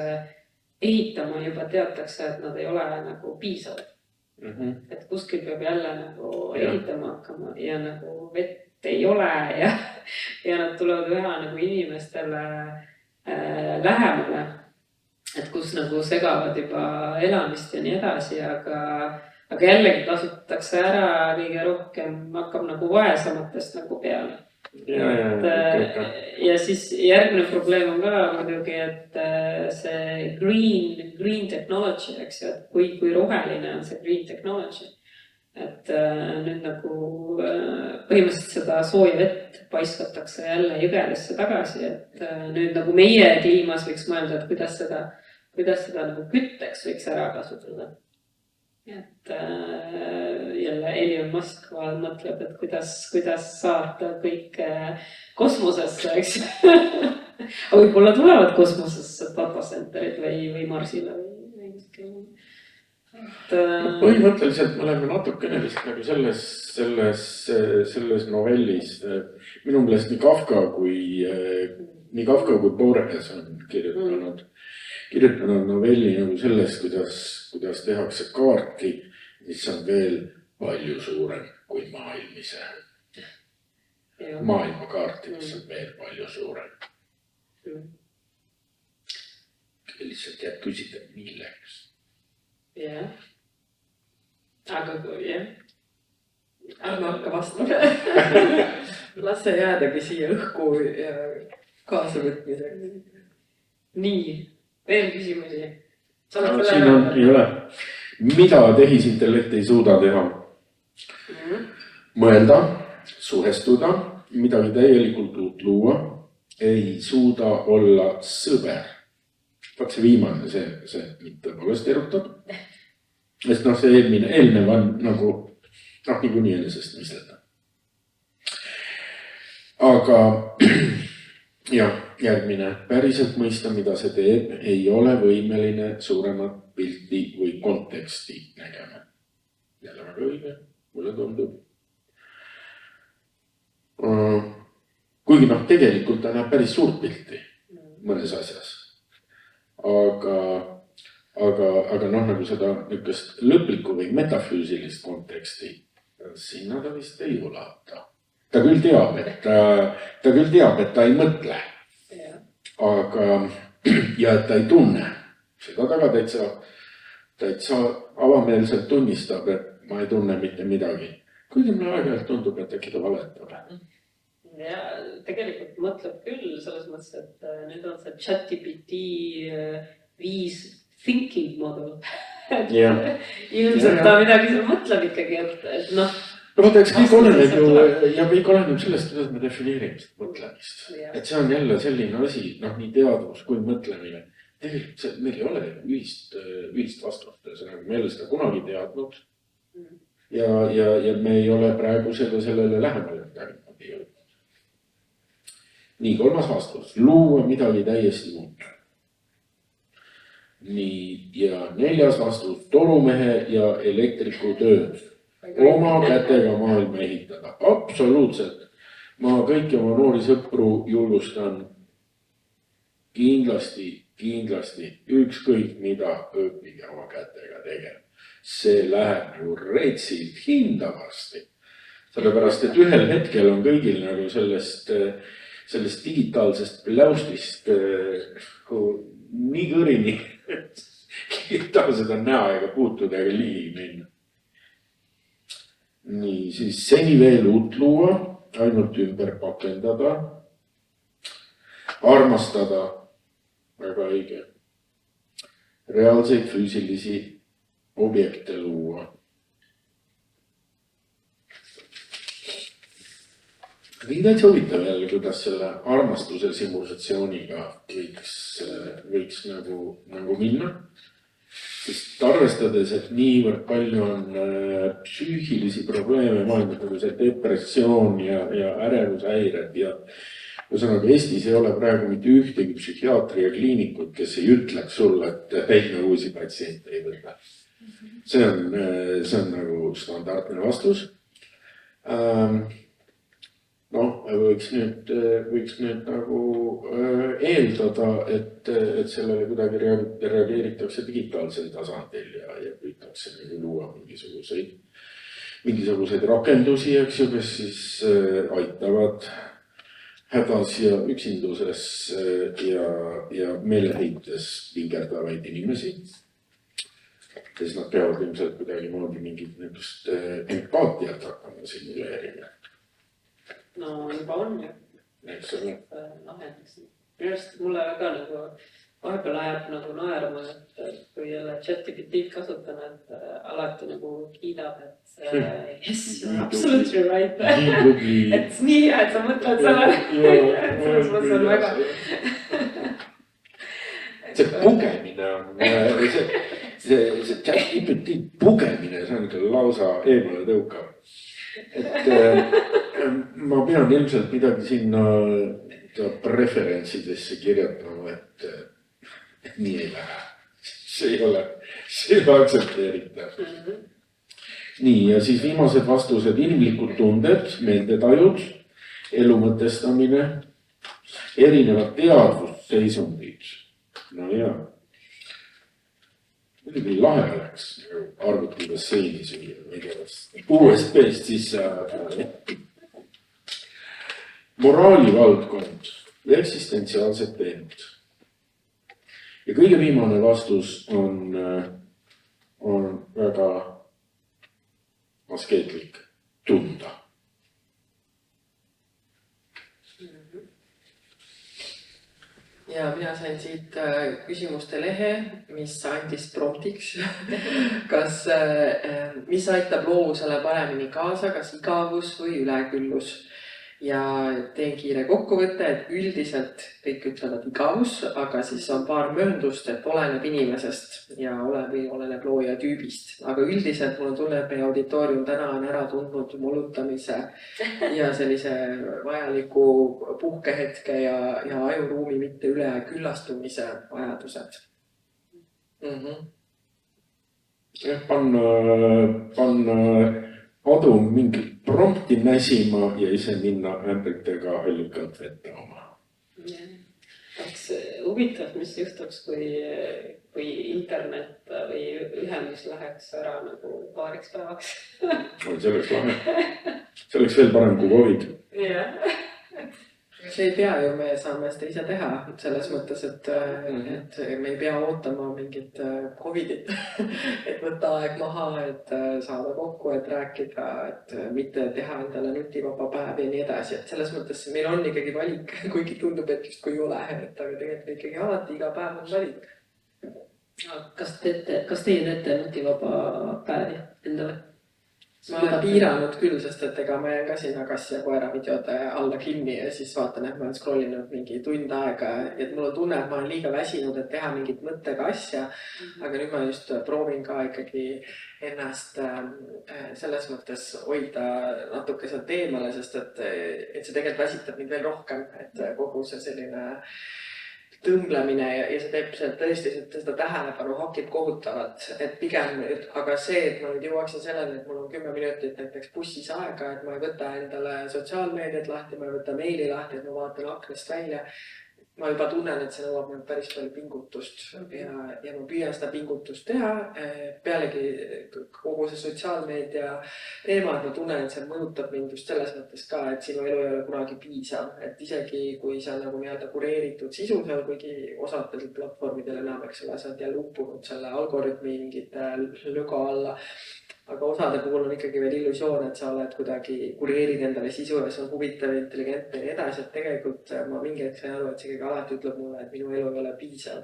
ehitama, juba teatakse, et nad ei ole nagu piisavad. Et kuskil peab jälle nagu ehitama hakkama ja nagu vett ei ole ja nad tulevad üha nagu inimestele lähemale, et kus nagu segavad juba elamist ja nii edasi, aga jällegi kasutatakse ära kõige rohkem, hakkab nagu vaesamatest nagu peale. Ja siis järgmine probleem on ka muidugi, et see green technology, eks ju, et kui roheline on see green technology. Et nüüd nagu põhimõtteliselt seda sooja vett paiskatakse jälle jõgedesse tagasi, et nüüd nagu meie kliimas võiks mõelda, et kuidas seda nagu kütteks võiks ära kasutada. Et jälle Elon Musk mõtleb, et kuidas saata kõik kosmosesse, eks. Aga võib-olla tulevad kosmosesse datacenterid või Marsile või kuskil. Põhimõtteliselt me oleme natukene vist nagu selles novellis. Minu meelest nii Kafka kui Borges on kirjutanud novelli nagu sellest, kuidas tehakse kaarti, mis on veel palju suurem kui maailm ise. Maailmakaarti, mis on veel palju suurem. Lihtsalt jääb küsida, milleks. Jah. Aga jah. Ärme hakka vastama. Las see jäädagi siia õhku ja kaasavõtmisega. Nii. Veel küsimusi? Siin ei ole. Mida tehisintellekt ei suuda teha? Mõelda, suhestuda, midagi täielikult uut luua, ei suuda olla sõber. Vaat see viimane, see tõepoolest erutab. Sest see eelnev on nagu niikuinii enesest mõistleda. Aga jah, järgmine. Päriselt mõista, mida see teeb, ei ole võimeline suuremat pilti või konteksti nägema. Jälle väga õige, mulle tundub. Kuigi tegelikult ta näeb päris suurt pilti mõnes asjas. Aga nagu seda niukest lõplikku või metafüüsilist konteksti sinna ta vist ei ulata. Ta küll teab, et ta ei mõtle. Aga, ja et ta ei tunne. Seda taga täitsa avameelselt tunnistab, et ma ei tunne mitte midagi. Kuigi mulle aeg-ajalt tundub, et äkki ta valetab. Ja tegelikult mõtleb küll selles mõttes, et nüüd on see ChatGPT 5 thinking model. Ilmselt ta midagi seal mõtleb ikkagi, et noh. Vaata, eks kõik oleneb ju ja kõik oleneb sellest, kuidas me defineerime seda mõtlemist. Et see on jälle selline asi, nii teadvus kui mõtlemine. Tegelikult meil ei ole ühist vastust. Me ei ole seda kunagi teadnud. Ja me ei ole praegu sellele lähemale midagi jõudnud. Nii, kolmas vastus. Luua midagi täiesti muud. nii, ja 4. vastus, torumehe ja elektriku tööd. Oma kätega maailma ehitada. Absoluutselt. Ma kõiki oma noori sõpru julgustan kindlasti ükskõik mida õppige oma kätega tegema. See läheb ju reitsilt hindavasti. Sellepärast, et ühel hetkel on kõigil nagu sellest digitaalsest pläustist nii kõrini, ei taha seda näha ega puutuda ega ligi minna. Nii, siis seni veel uut luua, ainult ümber pakendada, armastada, väga õige, reaalseid füüsilisi objekte luua. Nii täitsa huvitav jälle, kuidas selle armastuse simulatsiooniga võiks nagu minna. Sest arvestades, et niivõrd palju on psüühilisi probleeme maailmas, nagu see depressioon ja ärevushäired ja ühesõnaga Eestis ei ole praegu mitte ühtegi psühhiaatri ja kliinikut, kes ei ütleks sulle, et teine uusi patsiente ei võta. See on nagu standardne vastus. Võiks nüüd nagu eeldada, et sellele kuidagi reageeritakse digitaalsel tasandil ja püütakse luua mingisuguseid rakendusi, eks ju, kes siis aitavad hädas ja üksinduses ja meeleheites pingerdavaid inimesi. Siis nad peavad ilmselt kuidagi moodi mingit nendest empaatiat hakkama simuleerima. No juba on ju. Eks ole. Lahendaks. Minu arust mulle väga nagu vahepeal ajab nagu naerma, et kui jälle ChatGPT-d kasutan, et alati nagu kiidab, et yes, you're absolutely right. Et nii hea, et sa mõtled selle. Selles mõttes on väga. See pugemine on, see ChatGPT pugemine, see on ikka lausa eemale tõukav. Et ma pean ilmselt midagi sinna preferentsidesse kirjutama, et nii ei lähe. See ei ole aktsepteeritav. Nii, ja siis viimased vastused, inimlikud tunded, meeldetajud, elu mõtestamine, erinevad teadvusseisundid. No jaa. Muidugi lahe oleks arvuti basseini süüa, USB-st sisse ajada. Moraalivaldkond ja eksistentsiaalsed teemad. Ja kõige viimane vastus on väga askeetlik, tunda. Ja mina sain siit küsimuste lehe, mis andis promptiks, mis aitab loovusele paremini kaasa, kas igavus või üleküllus. Ja teen kiire kokkuvõtte, et üldiselt kõik ütlevad igavus, aga siis on paar mööndust, et oleneb inimesest ja oleneb looja tüübist. Aga üldiselt mul tunne, et meie auditoorium täna on ära tundnud molutamise ja sellise vajaliku puhkehetke ja ajuruumi mitte üle küllastumise vajadused. Panna adu mingi prompti näsima ja ise minna ämbritega hallikalt vette oma. Oleks huvitav, mis juhtuks, kui internet või ühendus läheks ära nagu paariks päevaks. See oleks lahe. See oleks veel parem kui COVID. See ei pea ju, me saame seda ise teha selles mõttes, et me ei pea ootama mingit COVIDit, et võtta aeg maha, et saada kokku, et rääkida, et mitte teha endale nutivaba päev ja nii edasi. Et selles mõttes meil on ikkagi valik, kuigi tundub, et just kui ei ole, et aga tegelikult ikkagi alati iga päev on valik. Kas teie teete nutivaba päevi endale? Ma olen piiranud küll, sest et ega ma jään ka sinna kassi ja koera videode alla kinni ja siis vaatan, et ma olen scrollinud mingi tund aega, et mul on tunne, et ma olen liiga väsinud, et teha mingit mõttega asja, aga nüüd ma just proovin ka ikkagi ennast selles mõttes hoida natuke sealt eemale, sest et see tegelikult väsitab mind veel rohkem, et kogu see selline tõmblemine ja see teeb tõesti seda tähelepanu hakib kohutavalt, et pigem, aga see, et ma nüüd jõuaksin selleni, et mul on 10 minutit näiteks bussis aega, et ma ei võta endale sotsiaalmeediat lahti, ma ei võta meili lahti, et ma vaatan aknast välja. Ma juba tunnen, et see nõuab nüüd päris palju pingutust ja ma püüan seda pingutust teha. Pealegi kogu see sotsiaalmeedia teema, et ma tunnen, et see mõjutab mind just selles mõttes ka, et sinu elu ei ole kunagi piisav. Et isegi kui sa nagu nii-öelda kureeritud sisu seal, kuigi osadel platvormidel enam, eks ole, sa oled jälle uppunud selle algoritmi mingite löga alla. Aga osade puhul on ikkagi veel illusioon, et sa oled kuidagi kureerid endale sisu ja see on huvitav, intelligentne ja edasi, et tegelikult ma mingi hetk sain aru, et see ikkagi alati ütleb mulle, et minu elu ei ole piisav.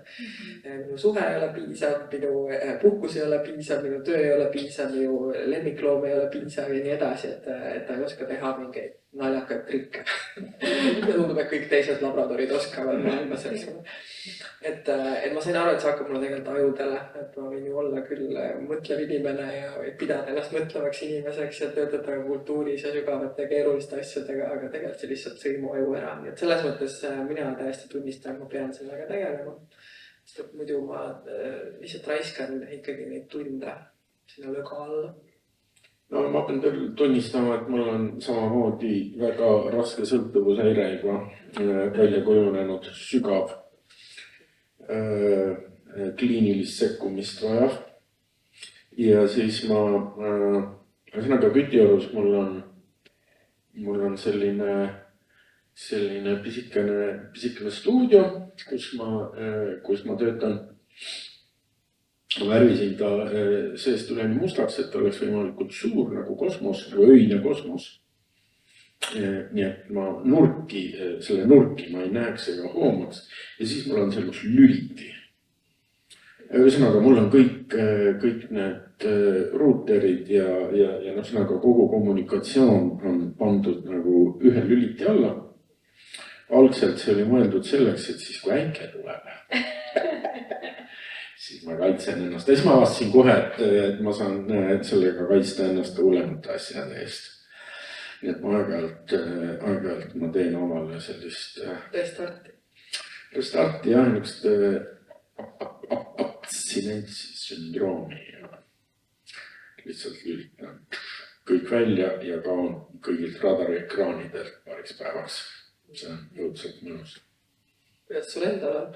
Minu suhe ei ole piisav, minu puhkus ei ole piisav, minu töö ei ole piisav, minu lemmikloom ei ole piisav ja nii edasi, et ta ei oska teha mingeid naljakaid trikke. Tundub, et kõik teised labradorid oskavad maailmas, eks ole. Et ma sain aru, et see hakkab mulle tegelikult ajudele, et ma võin ju olla küll mõtlev inimene ja pidada ennast mõtlevaks inimeseks ja töötada kultuuris ja sügavate keeruliste asjadega, aga tegelikult see lihtsalt sõi mu aju ära. Et selles mõttes mina täiesti tunnistan, et ma pean sellega tegelema. Sest et muidu ma lihtsalt raiskan ikkagi neid tunde sinna löga alla. No ma pean tunnistama, et mul on samamoodi väga raske sõltuvushäire juba välja kujunenud sügav kliinilist sekkumist vaja. Ja siis ma, ühesõnaga Kütiorus mul on selline pisikene stuudio, kus ma töötan. Värvisin ta seest üleni mustaks, et ta oleks võimalikult suur nagu kosmos, nagu öine kosmos. Nii et ma selle nurki ma ei näeks ega hoomaks. Ja siis mul on selleks lüliti. Ühesõnaga, mul on kõik need ruuterid ja ühesõnaga kogu kommunikatsioon on pandud nagu ühe lüliti alla. Algselt see oli mõeldud selleks, et siis kui äike tuleb, siis ma kaitsen ennast. Ja siis ma avastasin kohe, et ma saan sellega kaitsta ennast ka hullemate asjade eest. Nii et ma aeg-ajalt ma teen omale sellist restarti ja niisugust abstinentssündroomi. Lihtsalt lülitan kõik välja ja kaon kõigilt radariekraanidelt paariks päevaks. See on jõudselt mõnus. Kuidas sul endal on?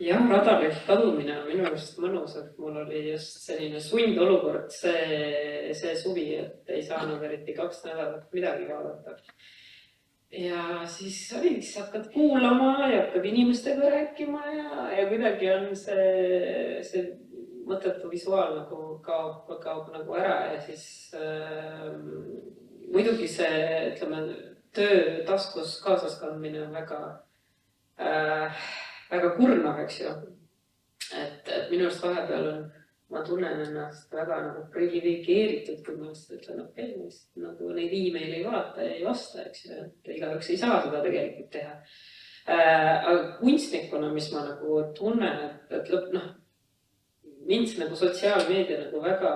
Jah, radarilt kadumine on minu arust mõnus, et mul oli just selline sundolukord see suvi, et ei saanud eriti 2 nädalat midagi vaadata. Ja siis olid, hakkad kuulama ja hakkad inimestega rääkima ja kuidagi on see mõttetu visuaal nagu kaob nagu ära ja siis muidugi see, ütleme, töö taskus kaasaskandmine on väga kurnav, eks ju. Et minu arust vahepeal ma tunnen ennast väga nagu privilegeeritud, kui ma ütlen, okei, nagu neid e-mail ei vaata ja ei vasta, eks ju, et igaüks ei saa seda tegelikult teha. Aga kunstnikuna, mis ma nagu tunnen, et mind nagu sotsiaalmeedia nagu väga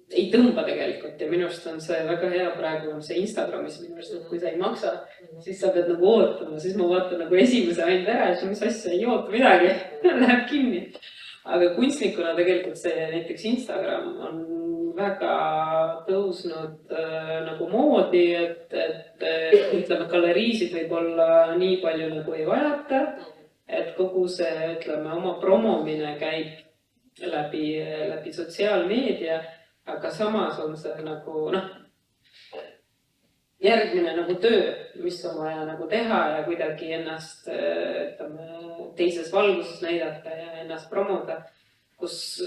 ei tõmba tegelikult ja minu arust on see väga hea praegu on see Instagramis minu arust, et kui sa ei maksa, siis sa pead nagu ootama, siis ma vaatan nagu esimese ainult ära ja mis asja ei oota midagi, läheb kinni. Aga kunstnikuna tegelikult see näiteks Instagram on väga tõusnud nagu moodi, et ütleme, galeriisid võib olla nii palju nagu ei vajata, et kogu see, ütleme, oma promomine käib läbi sotsiaalmeedia. Aga samas on see nagu, järgmine nagu töö, mis on vaja nagu teha ja kuidagi ennast teises valguses näidata ja ennast promoda, kus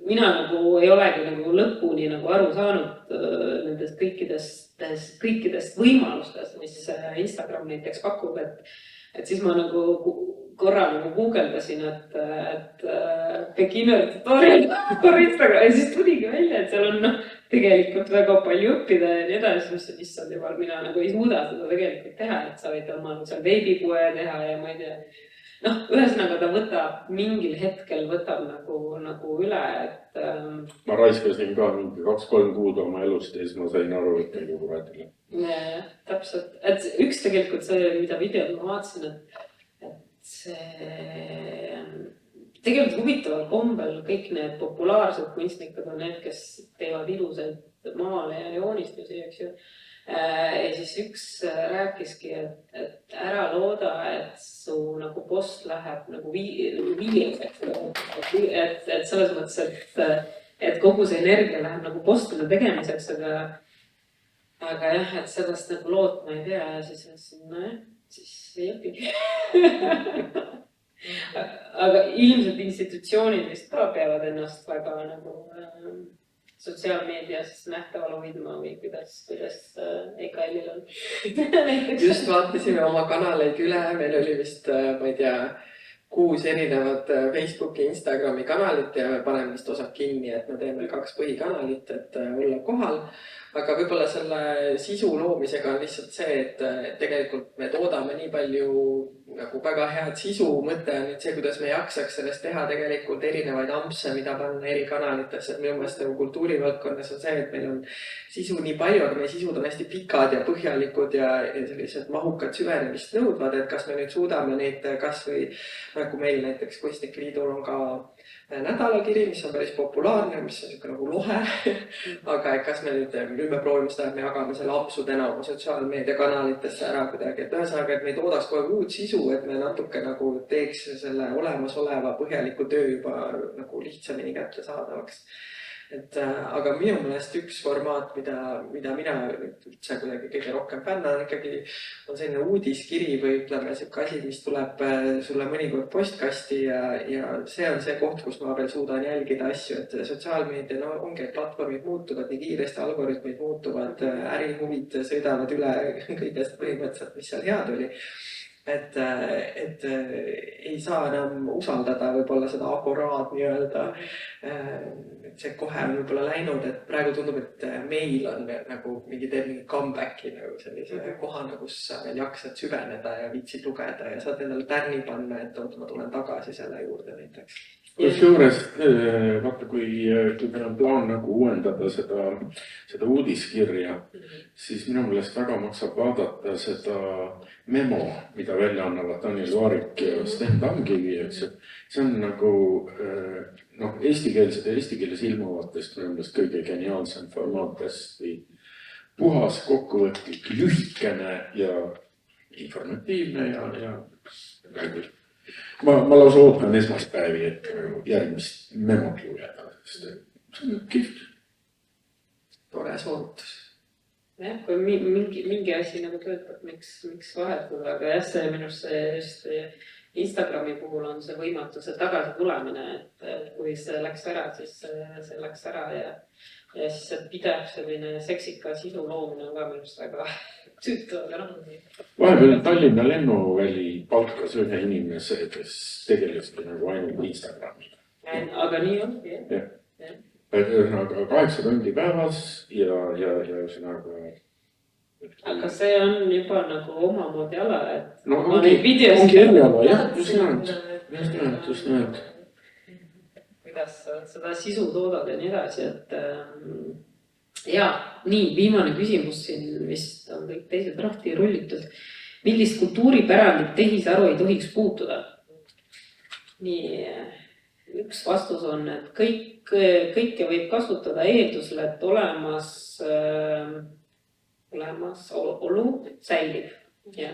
mina nagu ei olegi nagu lõpuni nagu aru saanud nendest kõikidest võimalustest, mis Instagram näiteks pakub, et siis ma nagu korra nagu guugeldasin, et beginner tutorial Instagram ja siis tuligi välja, et seal on tegelikult väga palju õppida ja nii edasi, mis issand jumal, mina nagu ei suuda seda tegelikult teha, et sa võid oma seal veebipoe teha ja ma ei tea. Ühesõnaga ta mingil hetkel võtab nagu üle, et... Ma raiskasin ka mingi 2-3 kuud oma elust ja siis ma sain aru, et nagu kuratile. Täpselt, et üks tegelikult see, mida videod ma vaatasin, et see tegelikult huvitaval kombel kõik need populaarsed kunstnikud on need, kes teevad ilusaid maale ja joonistusi, eks ju. Ja siis üks rääkiski, et ära looda, et su nagu post läheb nagu viieseks, et selles mõttes, et kogu see energia läheb nagu postide tegemiseks, aga jah, et sellest nagu lootma ei pea ja siis ei õpigi. Aga ilmselt institutsioonid vist ka peavad ennast väga nagu sotsiaalmeedias nähtaval hoidma või kuidas EKL-il on. Just vaatasime oma kanaleid üle, meil oli vist, ma ei tea, 6 erinevat Facebooki, Instagrami kanalit ja paneme vist osad kinni, et me teeme 2 põhikanalit, et olla kohal. Aga võib-olla selle sisu loomisega on lihtsalt see, et tegelikult me toodame nii palju nagu väga head sisu. Mõte on nüüd see, kuidas me jaksaks sellest teha tegelikult erinevaid ampse, mida panna eri kanalitesse. Minu meelest kultuurivaldkonnas on see, et meil on sisu nii palju, aga meie sisud on hästi pikad ja põhjalikud ja sellised mahukad süvenemist nõudvad, et kas me nüüd suudame neid kas või nagu meil näiteks Kunstnike Liidul on ka nädalakiri, mis on päris populaarne, mis on siuke nagu lohe. Aga kas me nüüd me proovime seda, et me jagame selle ampsudena oma sotsiaalmeedia kanalitesse ära kuidagi. Et ühesõnaga, et me ei toodaks kogu aeg uut sisu, et me natuke nagu teeks selle olemasoleva põhjaliku töö juba nagu lihtsamini kättesaadavaks. Aga minu meelest üks formaat, mida mina üldse kuidagi kõige rohkem fännan, ikkagi on selline uudiskiri või ütleme siuke asi, mis tuleb sulle mõnikord postkasti ja see on see koht, kus ma veel suudan jälgida asju, et sotsiaalmeedia ongi, et platvormid muutuvad nii kiiresti, algoritmid muutuvad, ärihuvid sõidavad üle kõigest põhimõtteliselt, mis seal head oli. Et ei saa enam usaldada võib-olla seda agoraad nii-öelda. See kohe on võib-olla läinud, et praegu tundub, et meil on nagu mingi comebacki nagu sellise kohana, kus sa veel jaksad süveneda ja viitsid lugeda ja saad endale tärni panna, et ma tulen tagasi selle juurde näiteks. Kusjuures, vaata, kui meil on plaan nagu uuendada seda uudiskirja, siis minu meelest väga maksab vaadata seda memo, mida välja annavad Daniel Vaarik ja Sten Tamkivi, eks. See on nagu eesti keeles ilmuvatest minu meelest kõige geniaalsem formaatest või puhas, kokkuvõtlik, lühikene ja informatiivne ja Ma lausa ootan esmaspäevi, et järgmist memot lugeda. See on kihvt. Tore soovitus. Jah, kui mingi asi nagu töötab, miks vahetada, aga jah, see minust see Instagrami puhul on see võimatus tagasi tulemine, et kui see läks ära, siis see läks ära ja siis see pidev selline seksika sisu loomine on ka minust väga tüütu, aga Vahepeal Tallinna lennuväli palkas ühe inimese, kes tegeleski nagu ainult Instagramiga. Aga nii ongi, jah. Ühesõnaga 8 tundi päevas ja ühesõnaga. Aga see on juba nagu omamoodi ala, et ongi eriala, jah, just näed. Kuidas seda sisu toodad ja nii edasi, et ja nii, viimane küsimus siin vist on kõik teised rahti rullitud. Millist kultuuripärandit tehisaru ei tohiks puutuda? Nii, üks vastus on, et kõike võib kasutada eeldusel, et olemasolu säilib. Ja.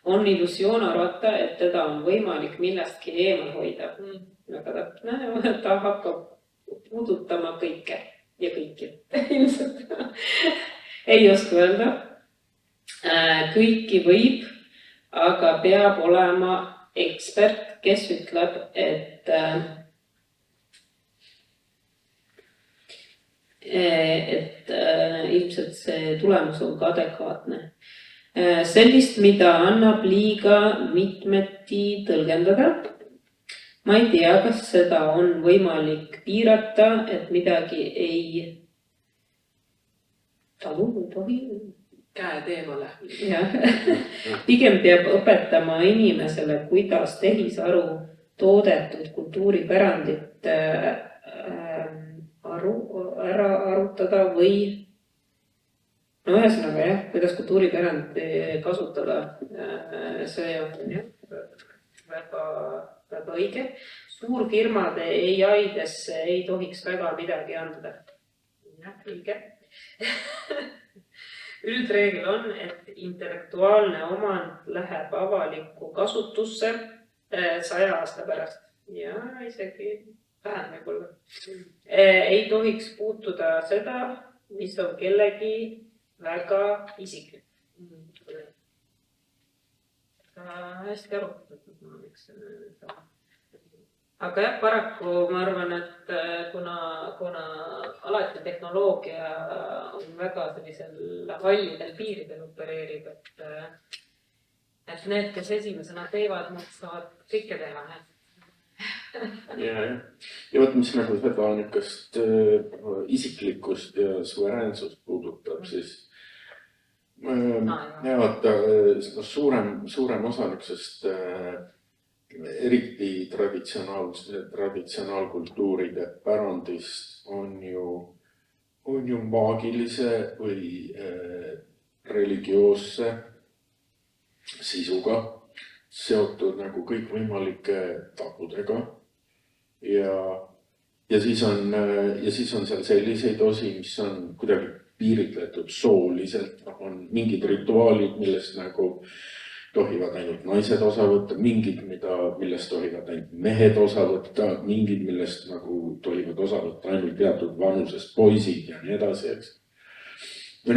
On illusioon arvata, et teda on võimalik millestki eemal hoida. Väga täpne, ta hakkab puudutama kõike ja kõiki. Ilmselt ei oska öelda. Kõiki võib, aga peab olema ekspert, kes ütleb, et ilmselt see tulemus on ka adekvaatne. Sellist, mida annab liiga mitmeti tõlgendada. Ma ei tea, kas seda on võimalik piirata, et midagi ei talu või tohi. Käed eemale. Pigem peab õpetama inimesele, kuidas tehisaru toodetud kultuuripärandit ära arutada või no ühesõnaga jah, kuidas kultuuripärandi kasutada, see on jah, väga, väga õige. Suurfirmade AI-desse ei tohiks väga midagi anda. Jah, õige. Üldreegel on, et intellektuaalne omand läheb avalikku kasutusse 100 aasta pärast ja isegi vähem võib-olla. Ei tohiks puutuda seda, mis on kellegi väga isiklik. Hästi arutatud. Aga jah, paraku ma arvan, et kuna alati tehnoloogia on väga sellisel hallidel piiridel opereerib, et need, kes esimesena teevad, nad saavad kõike teha. Ja võt, mis nagu seda niukast isiklikkust ja suveräänsust puudutab, siis vaata suurem osa niuksest eriti traditsionaalkultuuride pärandist on ju maagilise või religioosse sisuga seotud nagu kõikvõimalike tabudega ja siis on seal selliseid osi, mis on kuidagi piiritletud sooliselt, on mingid rituaalid, millest nagu tohivad ainult naised osa võtta, mingid, millest tohivad ainult mehed osa võtta, mingid, millest nagu tohivad osa võtta ainult teatud vanuses poisid ja nii edasi, eks. Ja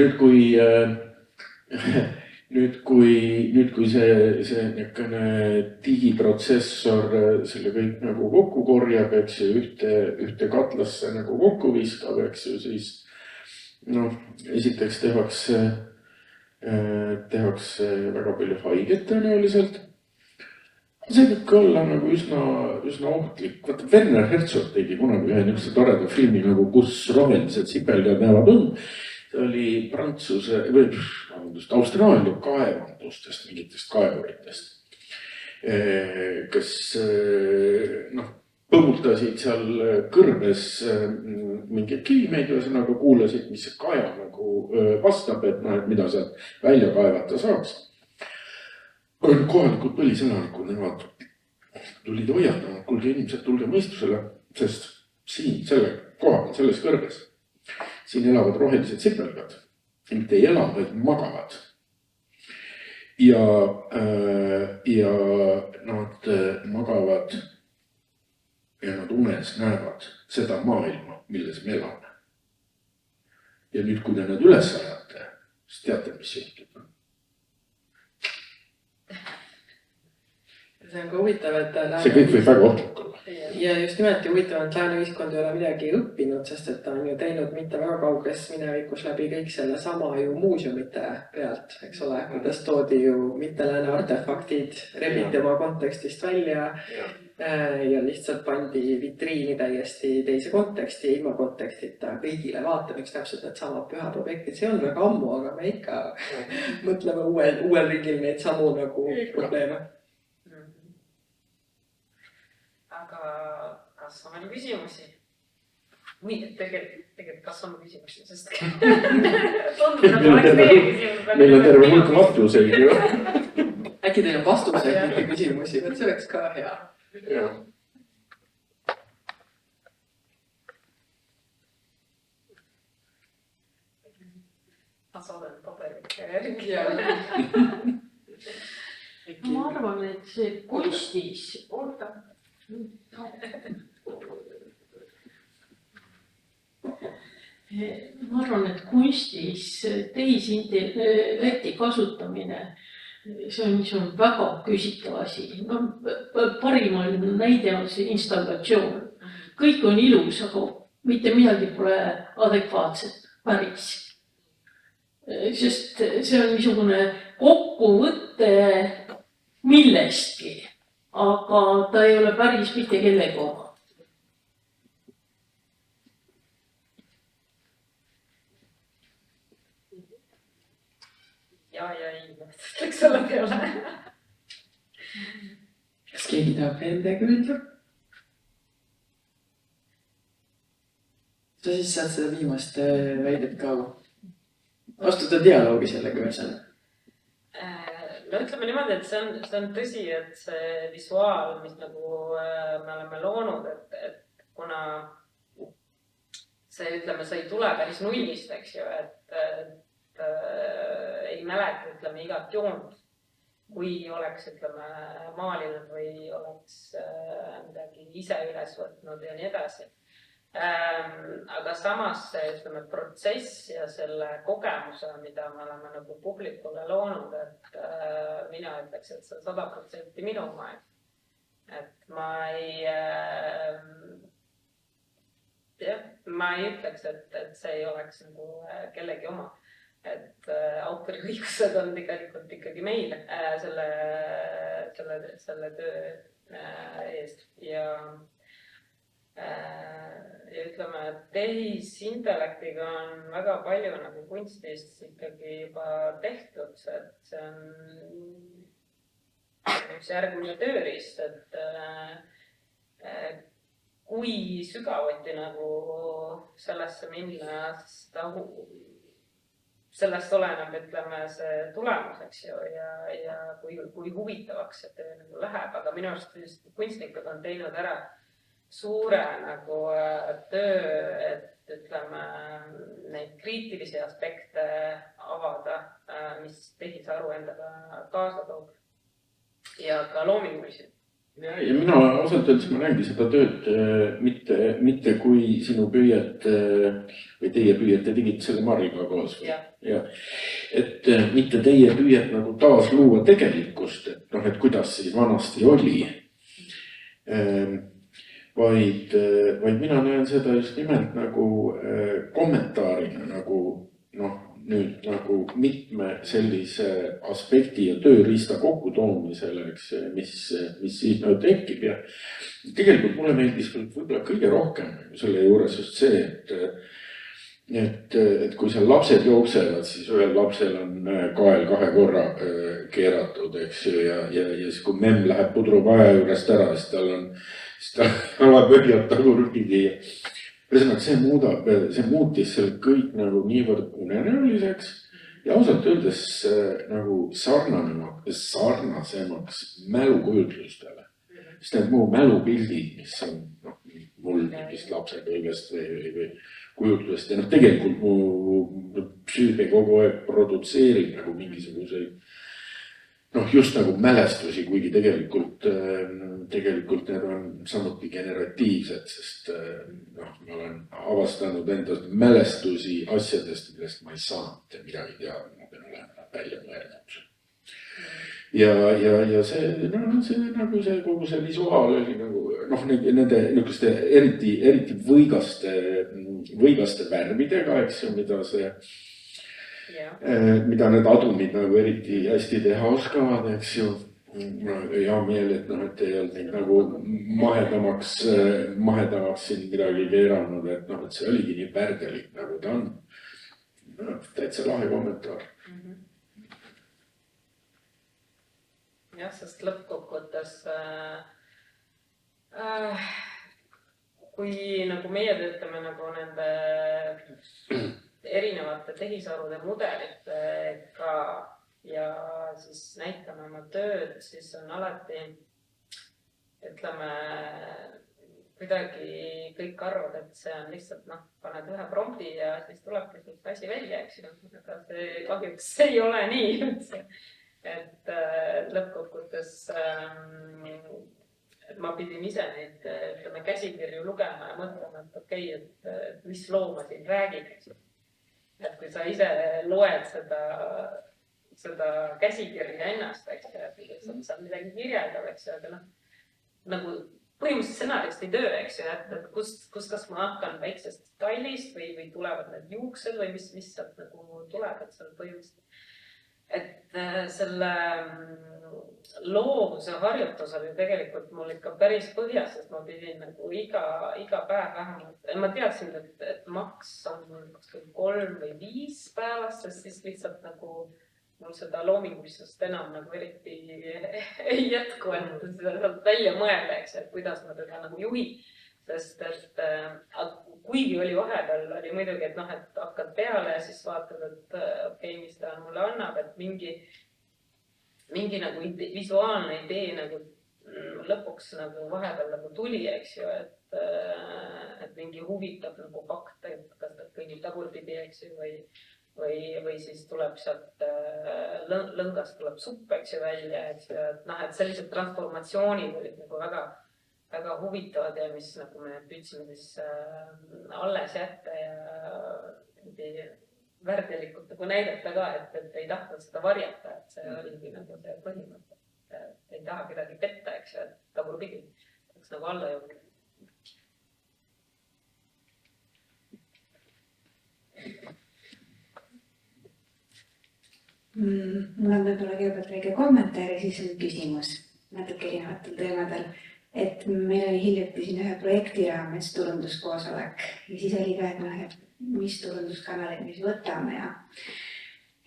nüüd kui see niisugune digiprotsessor selle kõik nagu kokku korjab, eks ju, ühte katlasse nagu kokku viskab, eks ju, siis esiteks tehakse väga palju haiget tõenäoliselt. See võib ka olla nagu üsna ohtlik. Vaata, Werner Herzog tegi kunagi ühe niisuguse toreda filmi nagu Kus rohelised sipelgad näevad on. See oli Austraalia kaevandustest, mingitest kaevuritest, kes põmutasid seal kõrbes mingeid kivimeid, ühesõnaga kuulasid, mis see kaja nagu vastab, et mida sealt välja kaevata saaks. Kohalikud põliselanikud, nemad tulid hoiatama, kuulge inimesed, tulge mõistusele, sest siin selle koha, selles kõrbes, siin elavad rohelised sipelgad, mitte ei ela, vaid magavad. Ja nad magavad ja nad unes näevad seda maailma, milles me elame. Ja nüüd, kui te nad üles ajate, siis teate, mis juhtub. See on ka huvitav, et see kõik võib väga ohtlik olla. Ja just nimelt huvitav, et lääne ühiskond ei ole midagi õppinud, sest et ta on ju teinud mitte väga kauges minevikus läbi kõik selle sama ju muuseumite pealt, eks ole, kuidas toodi ju mitte lääne artefaktid, rebiti oma kontekstist välja ja lihtsalt pandi vitriini täiesti teise konteksti, ilma kontekstita kõigile vaatamiks täpselt need samad pühad objektid. See on väga ammu, aga me ikka mõtleme uuel ringil neid samu nagu probleeme. Aga kas on veel küsimusi? Tegelikult kas on küsimusi, sest tundub, et oleks teie küsimus. Meil on terve hulk vastuseid ju. Äkki teil on vastuseid, mitte küsimusi, et see oleks ka hea. Jah. Ma saadan paberit ringi. Ma arvan, et see kunstis, ma arvan, et kunstis tehisintellekti kasutamine, see on väga küsitav asi. Parimal näide on see installatsioon. Kõik on ilus, aga mitte midagi pole adekvaatset päris. Sest see on niisugune kokkuvõte millestki, aga ta ei ole päris mitte kellegi oma. Ja ei, mõtleks selle peale. Kas keegi tahab veel midagi öelda? Sa siis saad seda viimast väidet ka. astuda dialoogi sellega ühesõnaga. No ütleme niimoodi, et see on tõsi, et see visuaal, mis nagu me oleme loonud, et kuna see, ütleme, see ei tule päris nullist, eks ju, et ei mäleta, ütleme, igat joont, kui oleks, ütleme, maalinud või oleks midagi ise üles võtnud ja nii edasi. Aga samas see, ütleme, protsess ja selle kogemuse, mida me oleme nagu publikule loonud, et mina ütleks, et see on 100% minu oma. Et ma ei ütleks, et see ei oleks nagu kellegi oma. Et autoriõigused on tegelikult ikkagi meil selle töö eest ja ütleme, et tehisintellektiga on väga palju nagu kunstis ikkagi juba tehtud, et see on üks järgmine tööriist, et kui sügavuti nagu sellesse minna, sellest oleneb, ütleme, see tulemus, eks ju, ja kui huvitavaks see töö nagu läheb, aga minu arust kunstnikud on teinud ära suure nagu töö, et ütleme, neid kriitilisi aspekte avada, mis tehisaru endaga kaasa toob ja ka loomingulisi. Ja mina osalt öeldes ma näengi seda tööd mitte kui sinu püüet või teie püüet, te tegite selle Mariga koos. Ja. Et mitte teie püüet nagu taas luua tegelikkust, et kuidas siis vanasti oli. Vaid mina näen seda just nimelt nagu kommentaarina nagu nüüd nagu mitme sellise aspekti ja tööriista kokkutoomisele, mis siis tekib ja tegelikult mulle meeldis võib-olla kõige rohkem selle juures just see, et kui seal lapsed jooksevad, siis ühel lapsel on kael 2 korra keeratud, eks ju, ja siis kui memm läheb pudrupaja juurest ära, siis tal ala pööriab tagurpidi. See muutis seal kõik nagu niivõrd unenäoliseks ja ausalt öeldes nagu sarnasemaks mälukujutlustele. Sest need mu mälupildid, mis on mul mingist lapsepõlvest või kujutlust ja tegelikult mu psüühe kogu aeg produtseerib nagu mingisuguseid just nagu mälestusi, kuigi tegelikult need on samuti generatiivsed, sest ma olen avastanud endast mälestusi asjadest, millest ma ei saanud midagi teada, ma pean olema välja mõelnud. Ja see nagu see kogu see visuaal oli nagu nende niisuguste eriti võigaste värvidega, eks ju, mida need adumid nagu eriti hästi teha oskavad, eks ju. Hea meel, et ei olnud neid nagu mahedamaks siin midagi keeranud, et see oligi nii pärdelik nagu ta on. Täitsa lahe kommentaar. Jah, sest lõppkokkuvõttes kui nagu meie töötame nagu nende erinevate tehisarude mudelitega ja siis näitame oma tööd, siis on alati, ütleme, kuidagi kõik arvad, et see on lihtsalt, paned ühe prompti ja siis tulebki sellest asi välja, eks ju. Aga see kahjuks ei ole nii, et lõppkokkuvõttes ma pidin ise neid, ütleme, käsikirju lugema ja mõtlema, et okei, et mis looma siin räägib, eks ju. Et kui sa ise loed seda käsikirja ennast, eks ju, et sa saad midagi kirjeldada, eks ju, aga nagu põhimõtteliselt stsenaaristi töö, eks ju, et kas ma hakkan väiksest detailist või tulevad need juuksed või mis sealt nagu tuleb, et see on põhimõtteliselt. Et selle loovuse harjutus oli tegelikult mul ikka päris põhjas, sest ma pidin nagu iga päev vähemalt, ma teadsin, et maks on 3 või 5 päevast, sest siis lihtsalt nagu mul seda loomingulistust enam nagu eriti ei jätku, et seda saab välja mõelda, eks, et kuidas ma teda nagu juhin. sest et kuigi oli vahepeal, oli muidugi, et noh, et hakkad peale ja siis vaatad, et okei, mis ta mulle annab, et mingi nagu visuaalne idee nagu lõpuks nagu vahepeal nagu tuli, eks ju, et mingi huvitav nagu fakt, et kas ta kõigil tagurpidi, eks ju, või siis tuleb sealt lõngast tuleb supp, eks ju, välja, eks ju, et noh, et sellised transformatsioonid olid nagu väga huvitavad ja mis nagu me püüdsime siis alles jätta ja värdelikult nagu näidata ka, et ei tahtnud seda varjata, et see oligi nagu see põhimõte. Ei taha kedagi petta, eks ju, et tagurpidi oleks nagu alla jõudnud. Mul on võib-olla kõigepealt väike kommentaar ja siis on küsimus natuke erinevatel teemadel. Et meil oli hiljuti siin ühe projekti raames turunduskoosolek ja siis oli ka, et mis turunduskanaleid me siis võtame ja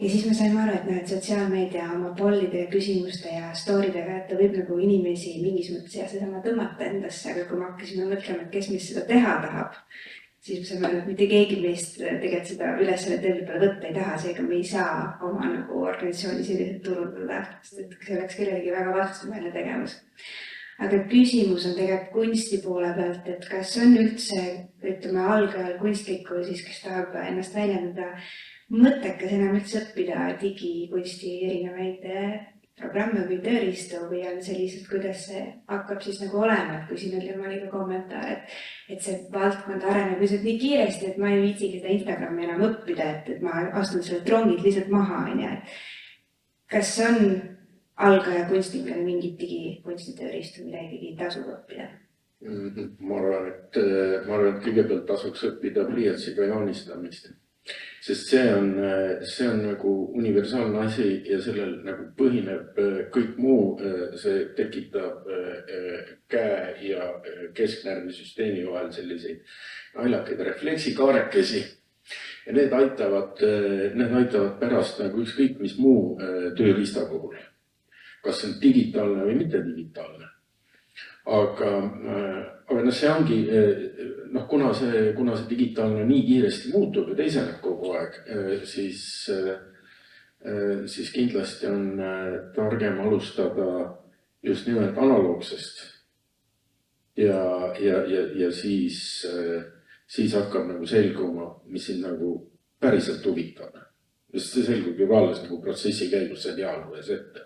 siis me saime aru, et sotsiaalmeedia oma pollide ja küsimuste ja story'dega, et ta võib nagu inimesi mingis mõttes ja sedama tõmmata endasse, aga kui me hakkasime mõtlema, et kes meist seda teha tahab, siis me saime aru, et mitte keegi meist tegelikult seda ülesannet enda peale võtta ei taha, seega me ei saa oma nagu organisatsiooni selliselt turundada, sest et see oleks kellelegi väga vastumeelne tegevus. Aga küsimus on tegelikult kunsti poole pealt, et kas on üldse, ütleme, algajal kunstlikul, siis kes tahab ennast väljendada, mõttekas enam üldse õppida digikunsti erinevaid programme või tööriistu või on sellised, kuidas see hakkab siis nagu olema, et kui siin oli ka kommentaar, et see valdkond areneb lihtsalt nii kiiresti, et ma ei viitsigi seda Instagrami enam õppida, et ma astun selle trongid lihtsalt maha, kas on algaja kunstnikele mingit digikunstitööriistu, mida ikkagi tasub õppida? Ma arvan, et kõigepealt tasuks õppida pliiatsiga joonistamist, sest see on nagu universaalne asi ja sellel nagu põhineb kõik muu, see tekitab käe ja kesknärvisüsteemi vahel selliseid naljakaid refleksikaarekesi ja need aitavad pärast nagu ükskõik mis muu tööriista puhul. Kas see on digitaalne või mitte digitaalne. Aga see ongi, kuna see digitaalne nii kiiresti muutub ja teiseneb kogu aeg, siis kindlasti on targem alustada just nimelt analoogsest ja siis hakkab nagu selguma, mis sind nagu päriselt huvitab. Sest see selgub juba alles nagu protsessi käigus, see dialoogis ette.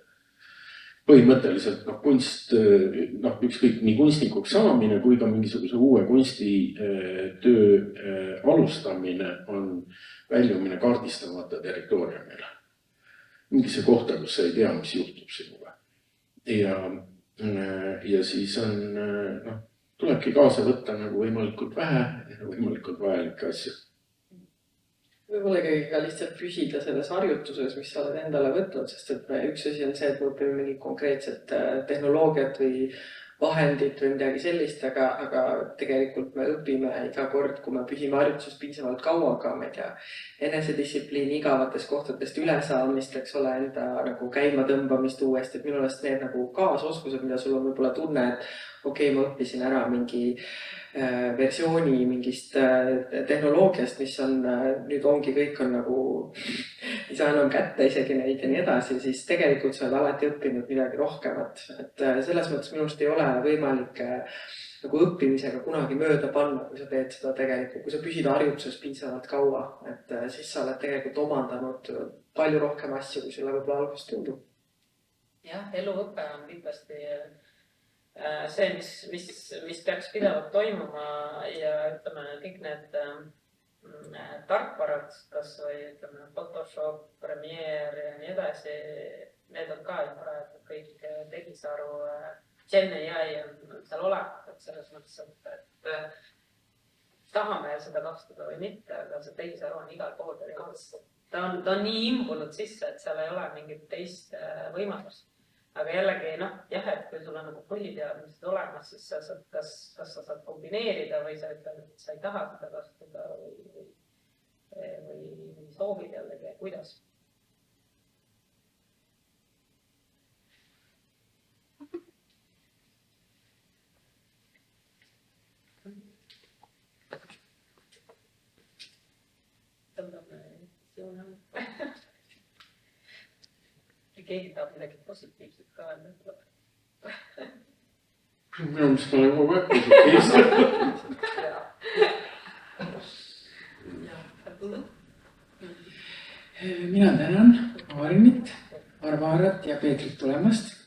Põhimõtteliselt kunst, ükskõik nii kunstnikuks saamine kui ka mingisuguse uue kunstitöö alustamine on väljumine kaardistamata territooriumile. Mingisse kohta, kus sa ei tea, mis juhtub sinuga. Ja siis tulebki kaasa võtta nagu võimalikult vähe ja võimalikult vajalikke asju. Võib-olla ikkagi ka lihtsalt püsida selles harjutuses, mis sa oled endale võtnud, sest et üks asi on see, et me õpime mingi konkreetset tehnoloogiat või vahendit või midagi sellist, aga tegelikult me õpime iga kord, kui me püsime harjutuses piisavalt kaua ka, ma ei tea, enesedistsipliini igavatest kohtadest ülesaamist, eks ole, enda nagu käima tõmbamist uuesti, et minu meelest need nagu kaasoskused, mida sul on võib-olla tunne, et okei, ma õppisin ära mingi versiooni mingist tehnoloogiast, mis on, nüüd ongi kõik on nagu, ei saa enam kätte isegi neid ja nii edasi, siis tegelikult sa oled alati õppinud midagi rohkemat. Et selles mõttes minust ei ole võimalik nagu õppimisega kunagi mööda panna, kui sa teed seda tegelikult, kui sa püsid harjutuses piisavalt kaua, et siis sa oled tegelikult omandanud palju rohkem asju, kui sulle võib-olla algusest tundub. Jah, eluõpe on kindlasti see, mis peaks pidevalt toimuma ja ütleme, kõik need tarkvarad, kas või ütleme Photoshop, Premiere ja nii edasi, need on ka ju praegu kõik tegisaru, GenAI on seal olemas, et selles mõttes, et tahame seda kasutada või mitte, aga see tegisaru on igal pool. Ta on nii imbunud sisse, et seal ei ole mingit teist võimalust. Aga jällegi, jah, et kui sul on nagu põhiteadmised olemas, siis sa saad, kas sa saad kombineerida või sa ütled, et sa ei taha seda kasutada või soovid jällegi, kuidas. keegi tahab midagi positiivset ka öelda. minu meelest ma olen kogu aeg positiivselt. mina tänan Arinit, Varvarat ja Peetrit tulemast